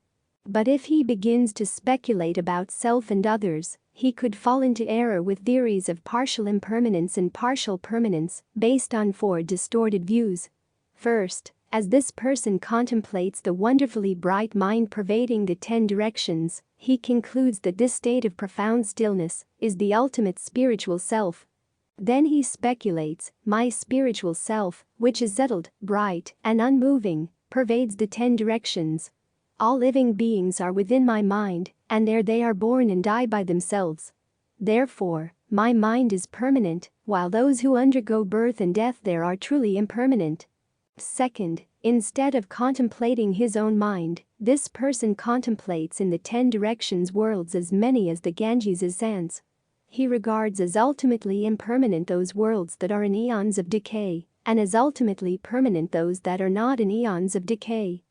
But if he begins to speculate about self and others, he could fall into error with theories of partial impermanence and partial permanence based on 4 distorted views. First, as this person contemplates the wonderfully bright mind pervading the 10 directions, he concludes that this state of profound stillness is the ultimate spiritual self. Then he speculates, my spiritual self, which is settled, bright, and unmoving, pervades the 10 directions. All living beings are within my mind, and there they are born and die by themselves. Therefore, my mind is permanent, while those who undergo birth and death there are truly impermanent. Second, instead of contemplating his own mind, this person contemplates in the 10 directions worlds as many as the Ganges is sands. He regards as ultimately impermanent those worlds that are in eons of decay, and as ultimately permanent those that are not in eons of decay.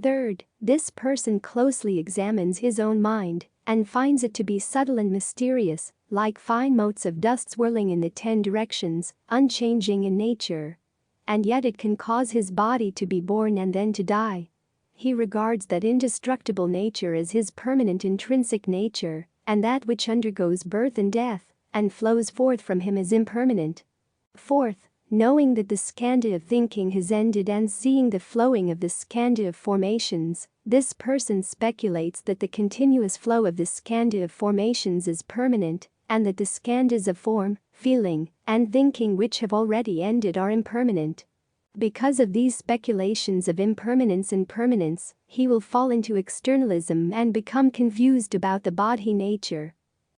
Third, this person closely examines his own mind and finds it to be subtle and mysterious, like fine motes of dust swirling in the 10 directions, unchanging in nature. And yet it can cause his body to be born and then to die. He regards that indestructible nature as his permanent intrinsic nature, and that which undergoes birth and death and flows forth from him as impermanent. Fourth, knowing that the skandha of thinking has ended and seeing the flowing of the skandha of formations, this person speculates that the continuous flow of the skandha of formations is permanent, and that the skandhas of form, feeling, and thinking which have already ended are impermanent. Because of these speculations of impermanence and permanence, he will fall into externalism and become confused about the bodhi nature.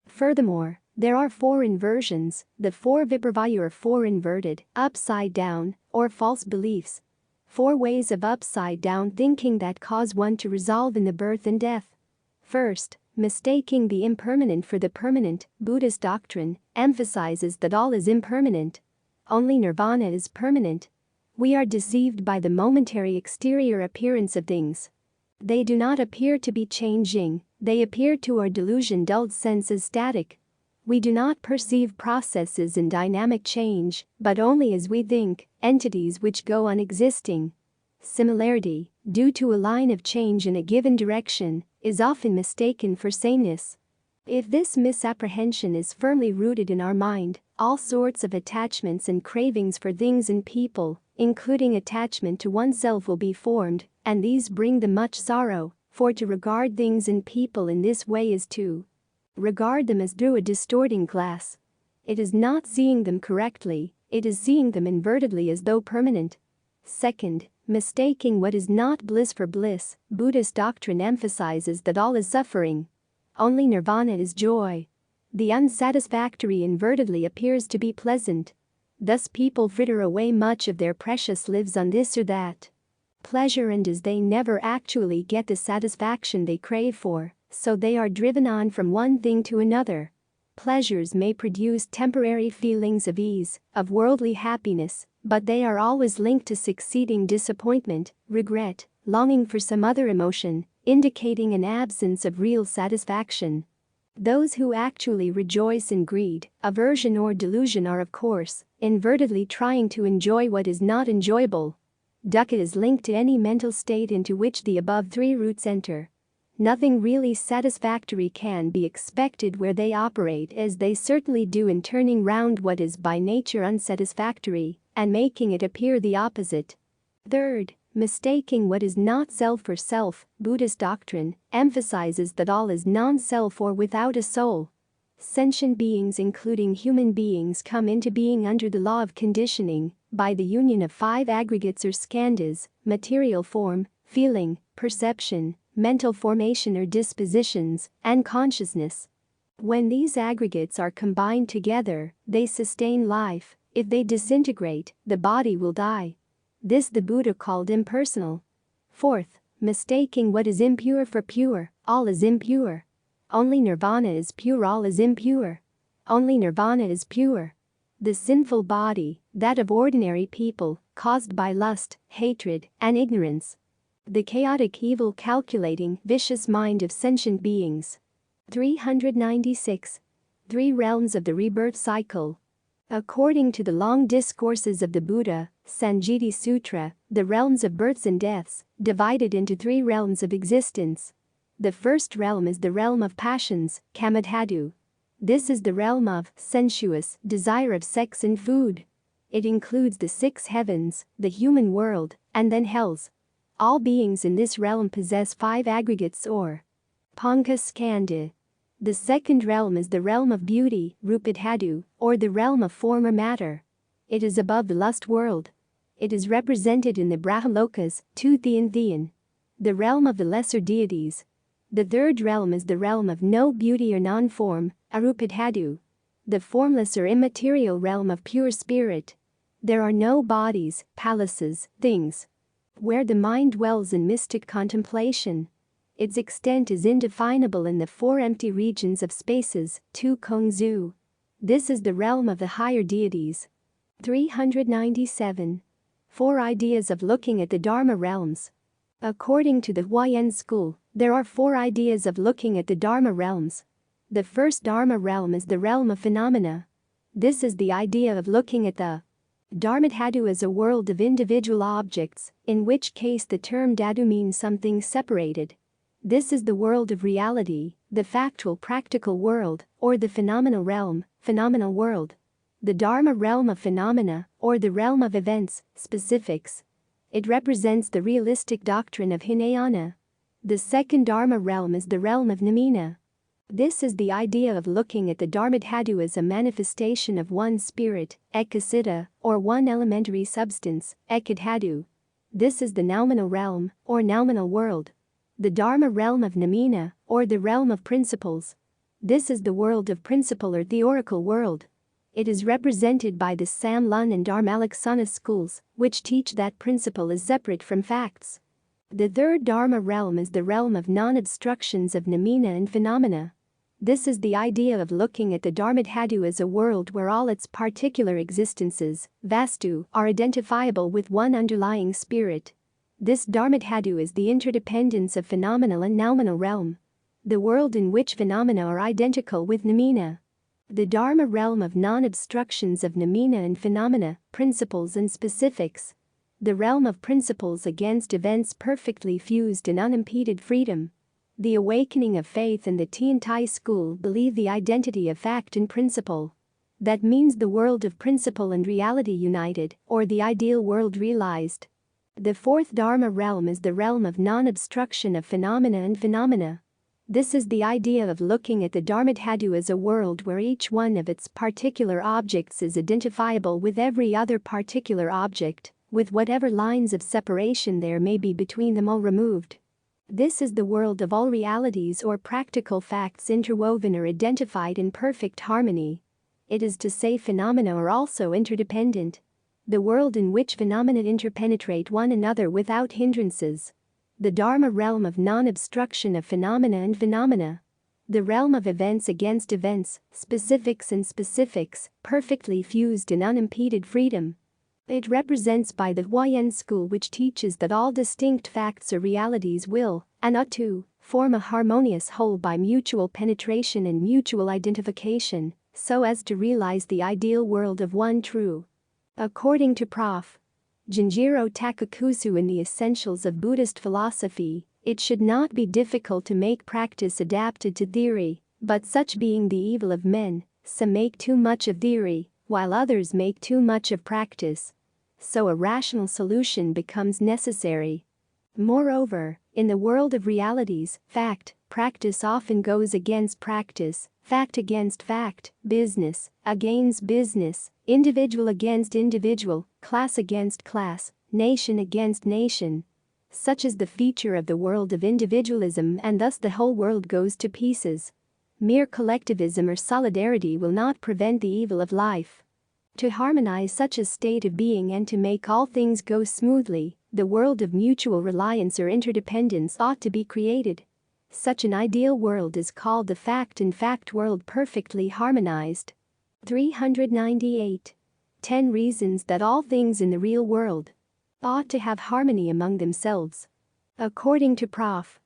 Furthermore, there are 4 inversions, the 4 viparvaya or 4 inverted, upside down, or false beliefs. 4 ways of upside down thinking that cause one to resolve in the birth and death. First, mistaking the impermanent for the permanent. Buddhist doctrine emphasizes that all is impermanent. Only nirvana is permanent. We are deceived by the momentary exterior appearance of things. They do not appear to be changing, they appear to our delusion-dulled sense as static. We do not perceive processes in dynamic change, but only as we think, entities which go on existing. Similarity, due to a line of change in a given direction, is often mistaken for sameness. If this misapprehension is firmly rooted in our mind, all sorts of attachments and cravings for things and people, including attachment to oneself, will be formed, and these bring them much sorrow, for to regard things and people in this way is to regard them as through a distorting glass. It is not seeing them correctly, it is seeing them invertedly as though permanent. Second, mistaking what is not bliss for bliss. Buddhist doctrine emphasizes that all is suffering. Only nirvana is joy. The unsatisfactory invertedly appears to be pleasant. Thus people fritter away much of their precious lives on this or that pleasure, and as they never actually get the satisfaction they crave for, so they are driven on from one thing to another. Pleasures may produce temporary feelings of ease, of worldly happiness, but they are always linked to succeeding disappointment, regret, longing for some other emotion, indicating an absence of real satisfaction. Those who actually rejoice in greed, aversion or delusion are, of course, invertedly trying to enjoy what is not enjoyable. Dukkha is linked to any mental state into which the above three roots enter. Nothing really satisfactory can be expected where they operate, as they certainly do, in turning round what is by nature unsatisfactory and making it appear the opposite. Third, mistaking what is not self for self. Buddhist doctrine emphasizes that all is non-self or without a soul. Sentient beings, including human beings, come into being under the law of conditioning by the union of five aggregates or skandhas: material form, feeling, perception, mental formation or dispositions, and consciousness. When these aggregates are combined together, they sustain life. If they disintegrate, the body will die. This the Buddha called impersonal. Fourth, mistaking what is impure for pure. All is impure. Only nirvana is pure. All is impure. Only nirvana is pure. The sinful body, that of ordinary people, caused by lust, hatred, and ignorance. The chaotic, evil, calculating, vicious mind of sentient beings. 396. Three realms of the rebirth cycle. According to the long discourses of the Buddha, Sanjiti Sutra, the realms of births and deaths, divided into three realms of existence. The first realm is the realm of passions, kamadhatu. This is the realm of sensuous desire of sex and food. It includes the six heavens, the human world, and then hells. All beings in this realm possess five aggregates or panca skandha. The second realm is the realm of beauty, rupadhatu, or the realm of form or matter. It is above the lust world. It is represented in the Brahmalokas, 2 Thien, the realm of the lesser deities. The third realm is the realm of no beauty or non-form, arupadhatu, the formless or immaterial realm of pure spirit. There are no bodies, palaces, things. Where the mind dwells in mystic contemplation. Its extent is indefinable in the four empty regions of spaces, 2 Kongzu. This is the realm of the higher deities. 397. Four ideas of looking at the Dharma realms. According to the Huayan school, there are four ideas of looking at the Dharma realms. The first Dharma realm is the realm of phenomena. This is the idea of looking at the Dharmadhatu as a world of individual objects, in which case the term dhatu means something separated. This is the world of reality, the factual practical world, or the phenomenal realm, phenomenal world. The Dharma realm of phenomena, or the realm of events, specifics. It represents the realistic doctrine of Hinayana. The second Dharma realm is the realm of Namina. This is the idea of looking at the Dharmadhatu as a manifestation of one spirit, ekasiddha, or one elementary substance, ekadhatu. This is the noumenal realm, or noumenal world. The Dharma realm of Namina, or the realm of principles. This is the world of principle or theorical world. It is represented by the Samlun and Dharmalaksana schools, which teach that principle is separate from facts. The third Dharma realm is the realm of non-obstructions of Namina and phenomena. This is the idea of looking at the Dharmadhatu as a world where all its particular existences, vastu, are identifiable with one underlying spirit. This Dharmadhatu is the interdependence of phenomenal and noumenal realm. The world in which phenomena are identical with Namina. The Dharma realm of non-obstructions of Namina and phenomena, principles and specifics. The realm of principles against events perfectly fused in unimpeded freedom. The awakening of faith and the Thien Phuc school believe the identity of fact and principle. That means the world of principle and reality united, or the ideal world realized. The fourth Dharma realm is the realm of non-obstruction of phenomena and phenomena. This is the idea of looking at the Dharmadhatu as a world where each one of its particular objects is identifiable with every other particular object, with whatever lines of separation there may be between them all removed. This is the world of all realities or practical facts interwoven or identified in perfect harmony. It is to say phenomena are also interdependent. The world in which phenomena interpenetrate one another without hindrances. The Dharma realm of non-obstruction of phenomena and phenomena. The realm of events against events, specifics and specifics, perfectly fused in unimpeded freedom. It represents by the Huayan school, which teaches that all distinct facts or realities will, and ought to, form a harmonious whole by mutual penetration and mutual identification, so as to realize the ideal world of one true. According to Prof. Jinjiro Takakusu in the Essentials of Buddhist Philosophy, it should not be difficult to make practice adapted to theory, but such being the evil of men, some make too much of theory, while others make too much of practice. So a rational solution becomes necessary. Moreover, in the world of realities, practice often goes against practice, fact against fact, business against business, individual against individual, class against class, nation against nation. Such is the feature of the world of individualism, and thus the whole world goes to pieces. Mere collectivism or solidarity will not prevent the evil of life. To harmonize such a state of being and to make all things go smoothly, the world of mutual reliance or interdependence ought to be created. Such an ideal world is called the fact and fact world, perfectly harmonized. 398. 10 reasons that all things in the real world ought to have harmony among themselves. According to Prof.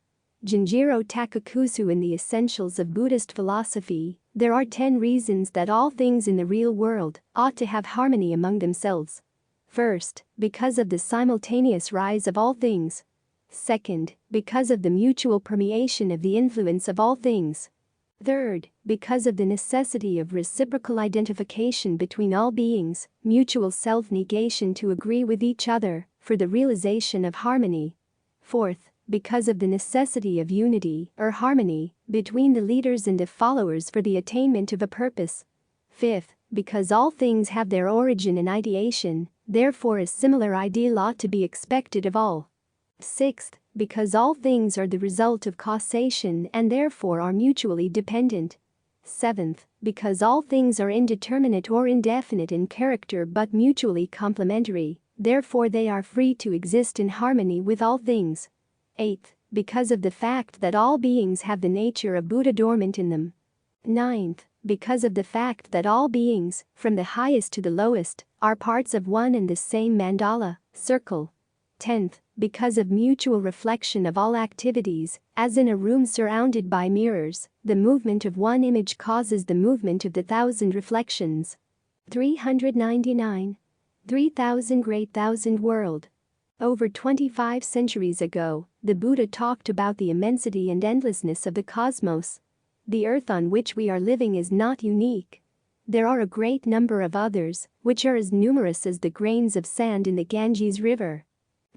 Jinjiro Takakusu in the Essentials of Buddhist Philosophy, there are 10 reasons that all things in the real world ought to have harmony among themselves. First, because of the simultaneous rise of all things. Second, because of the mutual permeation of the influence of all things. Third, because of the necessity of reciprocal identification between all beings, mutual self-negation to agree with each other for the realization of harmony. Fourth, because of the necessity of unity or harmony between the leaders and the followers for the attainment of a purpose. Fifth, because all things have their origin in ideation, therefore a similar ideal ought to be expected of all. Sixth, because all things are the result of causation and therefore are mutually dependent. Seventh, because all things are indeterminate or indefinite in character but mutually complementary, therefore they are free to exist in harmony with all things. Eighth, because of the fact that all beings have the nature of Buddha dormant in them. Ninth, because of the fact that all beings, from the highest to the lowest, are parts of one and the same mandala, circle. 10th, because of mutual reflection of all activities, as in a room surrounded by mirrors, the movement of one image causes the movement of the 1,000 reflections. 399. 3,000 Great Thousand World. Over 25 centuries ago, the Buddha talked about the immensity and endlessness of the cosmos. The earth on which we are living is not unique. There are a great number of others, which are as numerous as the grains of sand in the Ganges River.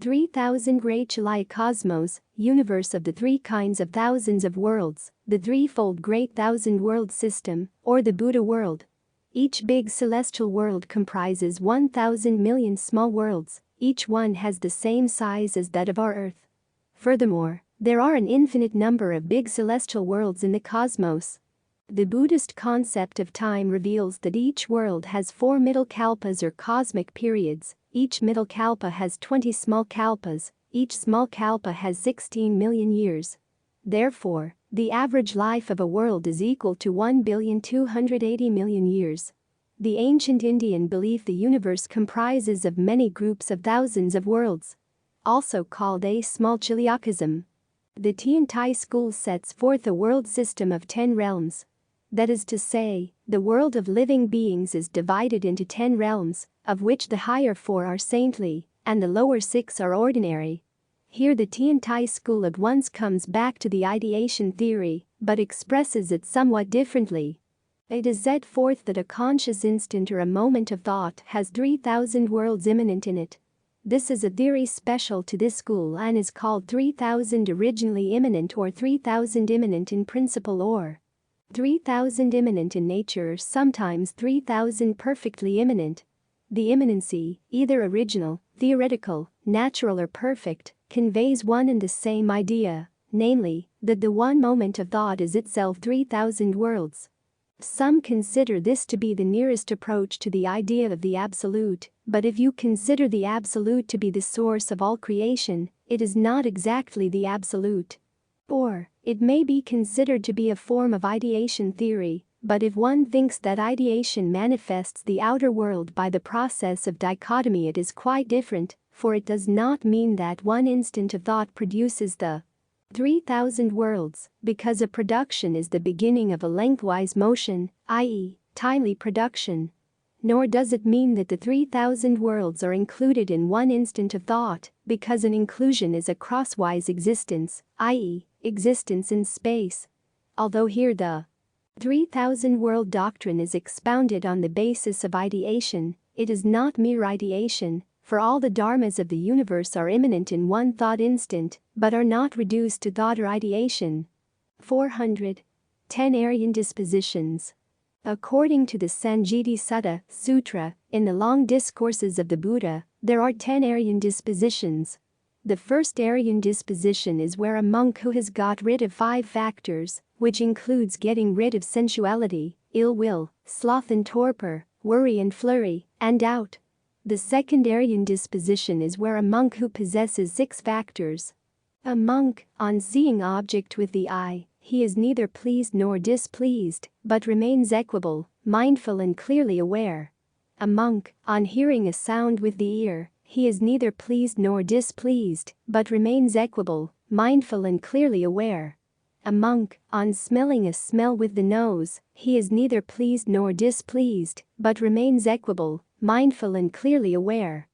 3,000 Great Chalaya Cosmos, universe of the 3 kinds of thousands of worlds, the threefold Great Thousand World System, or the Buddha world. Each big celestial world comprises 1,000 million small worlds, each one has the same size as that of our Earth. Furthermore, there are an infinite number of big celestial worlds in the cosmos. The Buddhist concept of time reveals that each world has 4 middle kalpas or cosmic periods. Each middle kalpa has 20 small kalpas, each small kalpa has 16 million years. Therefore, the average life of a world is equal to 1,280,000,000 years. The ancient Indian belief the universe comprises of many groups of thousands of worlds, also called a small chiliakism. The Thien Phuc school sets forth a world system of 10 realms. That is to say, the world of living beings is divided into 10 realms, of which the higher 4 are saintly, and the lower 6 are ordinary. Here the Thien Phuc school at once comes back to the ideation theory, but expresses it somewhat differently. It is set forth that a conscious instant or a moment of thought has 3,000 worlds immanent in it. This is a theory special to this school and is called 3,000 originally immanent or 3,000 immanent in principle or 3,000 immanent in nature, or sometimes 3,000 perfectly immanent. The immanency, either original, theoretical, natural or perfect, conveys one and the same idea, namely, that the one moment of thought is itself 3,000 worlds. Some consider this to be the nearest approach to the idea of the Absolute, but if you consider the Absolute to be the source of all creation, it is not exactly the Absolute. Or, it may be considered to be a form of ideation theory, but if one thinks that ideation manifests the outer world by the process of dichotomy, it is quite different, for it does not mean that one instant of thought produces the 3,000 worlds, because a production is the beginning of a lengthwise motion, i.e., timely production. nor does it mean that the 3,000 worlds are included in one instant of thought, because an inclusion is a crosswise existence, i.e., existence in space. Although here the 3,000 world doctrine is expounded on the basis of ideation, it is not mere ideation, for all the dharmas of the universe are immanent in one thought instant, but are not reduced to thought or ideation. 410 Aryan dispositions. According to the Sanjiti Sutta Sutra, in the long discourses of the Buddha, there are 10 Aryan dispositions. The first Aryan disposition is where a monk who has got rid of 5 factors, which includes getting rid of sensuality, ill will, sloth and torpor, worry and flurry, and doubt. The second Aryan disposition is where a monk who possesses 6 factors. A monk, on seeing object with the eye, he is neither pleased nor displeased, but remains equable, mindful and clearly aware. A monk, on hearing a sound with the ear, he is neither pleased nor displeased, but remains equable, mindful and clearly aware. A monk, on smelling a smell with the nose, he is neither pleased nor displeased, but remains equable, mindful and clearly aware.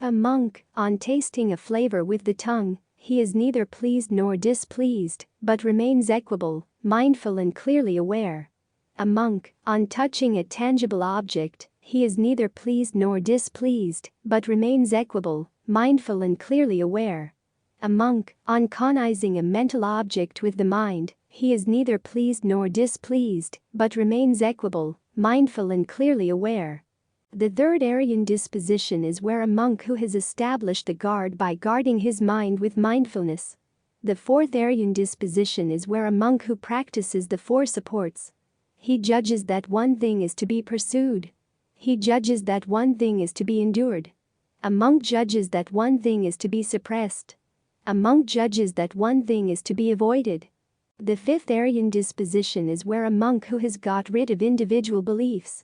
A monk, on tasting a flavor with the tongue, he is neither pleased nor displeased, but remains equable, mindful and clearly aware. A monk, on touching a tangible object, he is neither pleased nor displeased, but remains equable, mindful and clearly aware. A monk, on cognizing a mental object with the mind, he is neither pleased nor displeased, but remains equable, mindful and clearly aware. The third Aryan disposition is where a monk who has established the guard by guarding his mind with mindfulness. The fourth Aryan disposition is where a monk who practices the 4 supports. He judges that one thing is to be pursued. He judges that one thing is to be endured. A monk judges that one thing is to be suppressed. A monk judges that one thing is to be avoided. The fifth Aryan disposition is where a monk who has got rid of individual beliefs.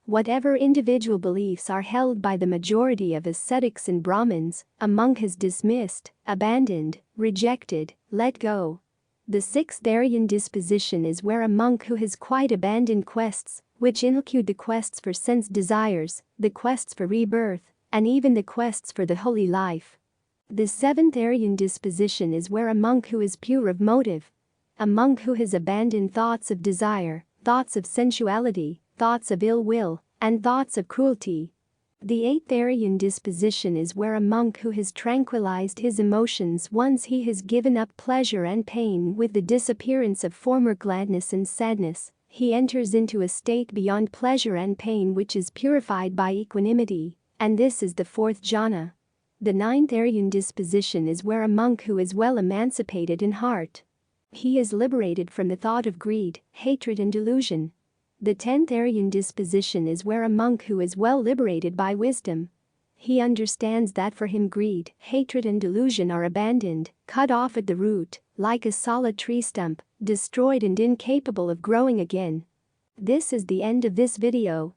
Whatever individual beliefs are held by the majority of ascetics and Brahmins, a monk has dismissed, abandoned, rejected, let go. The sixth Aryan disposition is where a monk who has quite abandoned quests, which include the quests for sense desires, the quests for rebirth, and even the quests for the holy life. The seventh Aryan disposition is where a monk who is pure of motive. A monk who has abandoned thoughts of desire, thoughts of sensuality, thoughts of ill will, and thoughts of cruelty. The eighth Aryan disposition is where a monk who has tranquilized his emotions once he has given up pleasure and pain with the disappearance of former gladness and sadness, he enters into a state beyond pleasure and pain which is purified by equanimity, and this is the fourth jhana. The ninth Aryan disposition is where a monk who is well emancipated in heart. He is liberated from the thought of greed, hatred and delusion. The 10th Aryan disposition is where a monk who is well liberated by wisdom. He understands that for him greed, hatred and delusion are abandoned, cut off at the root, like a solid tree stump, destroyed and incapable of growing again. This is the end of this video.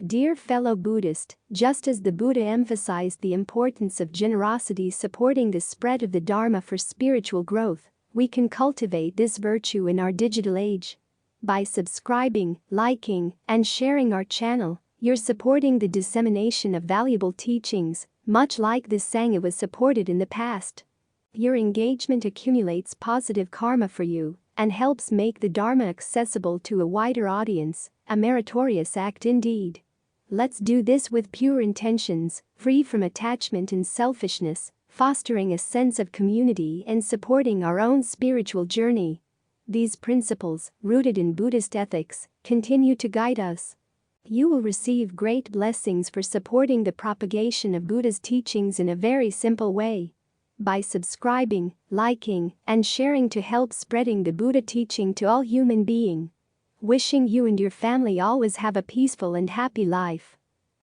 Dear fellow Buddhist, just as the Buddha emphasized the importance of generosity supporting the spread of the Dharma for spiritual growth, we can cultivate this virtue in our digital age. By subscribing, liking, and sharing our channel, you're supporting the dissemination of valuable teachings, much like this Sangha was supported in the past. Your engagement accumulates positive karma for you and helps make the Dharma accessible to a wider audience, a meritorious act indeed. Let's do this with pure intentions, free from attachment and selfishness, fostering a sense of community and supporting our own spiritual journey. These principles, rooted in Buddhist ethics, continue to guide us. You will receive great blessings for supporting the propagation of Buddha's teachings in a very simple way. By subscribing, liking, and sharing to help spreading the Buddha teaching to all human beings. Wishing you and your family always have a peaceful and happy life.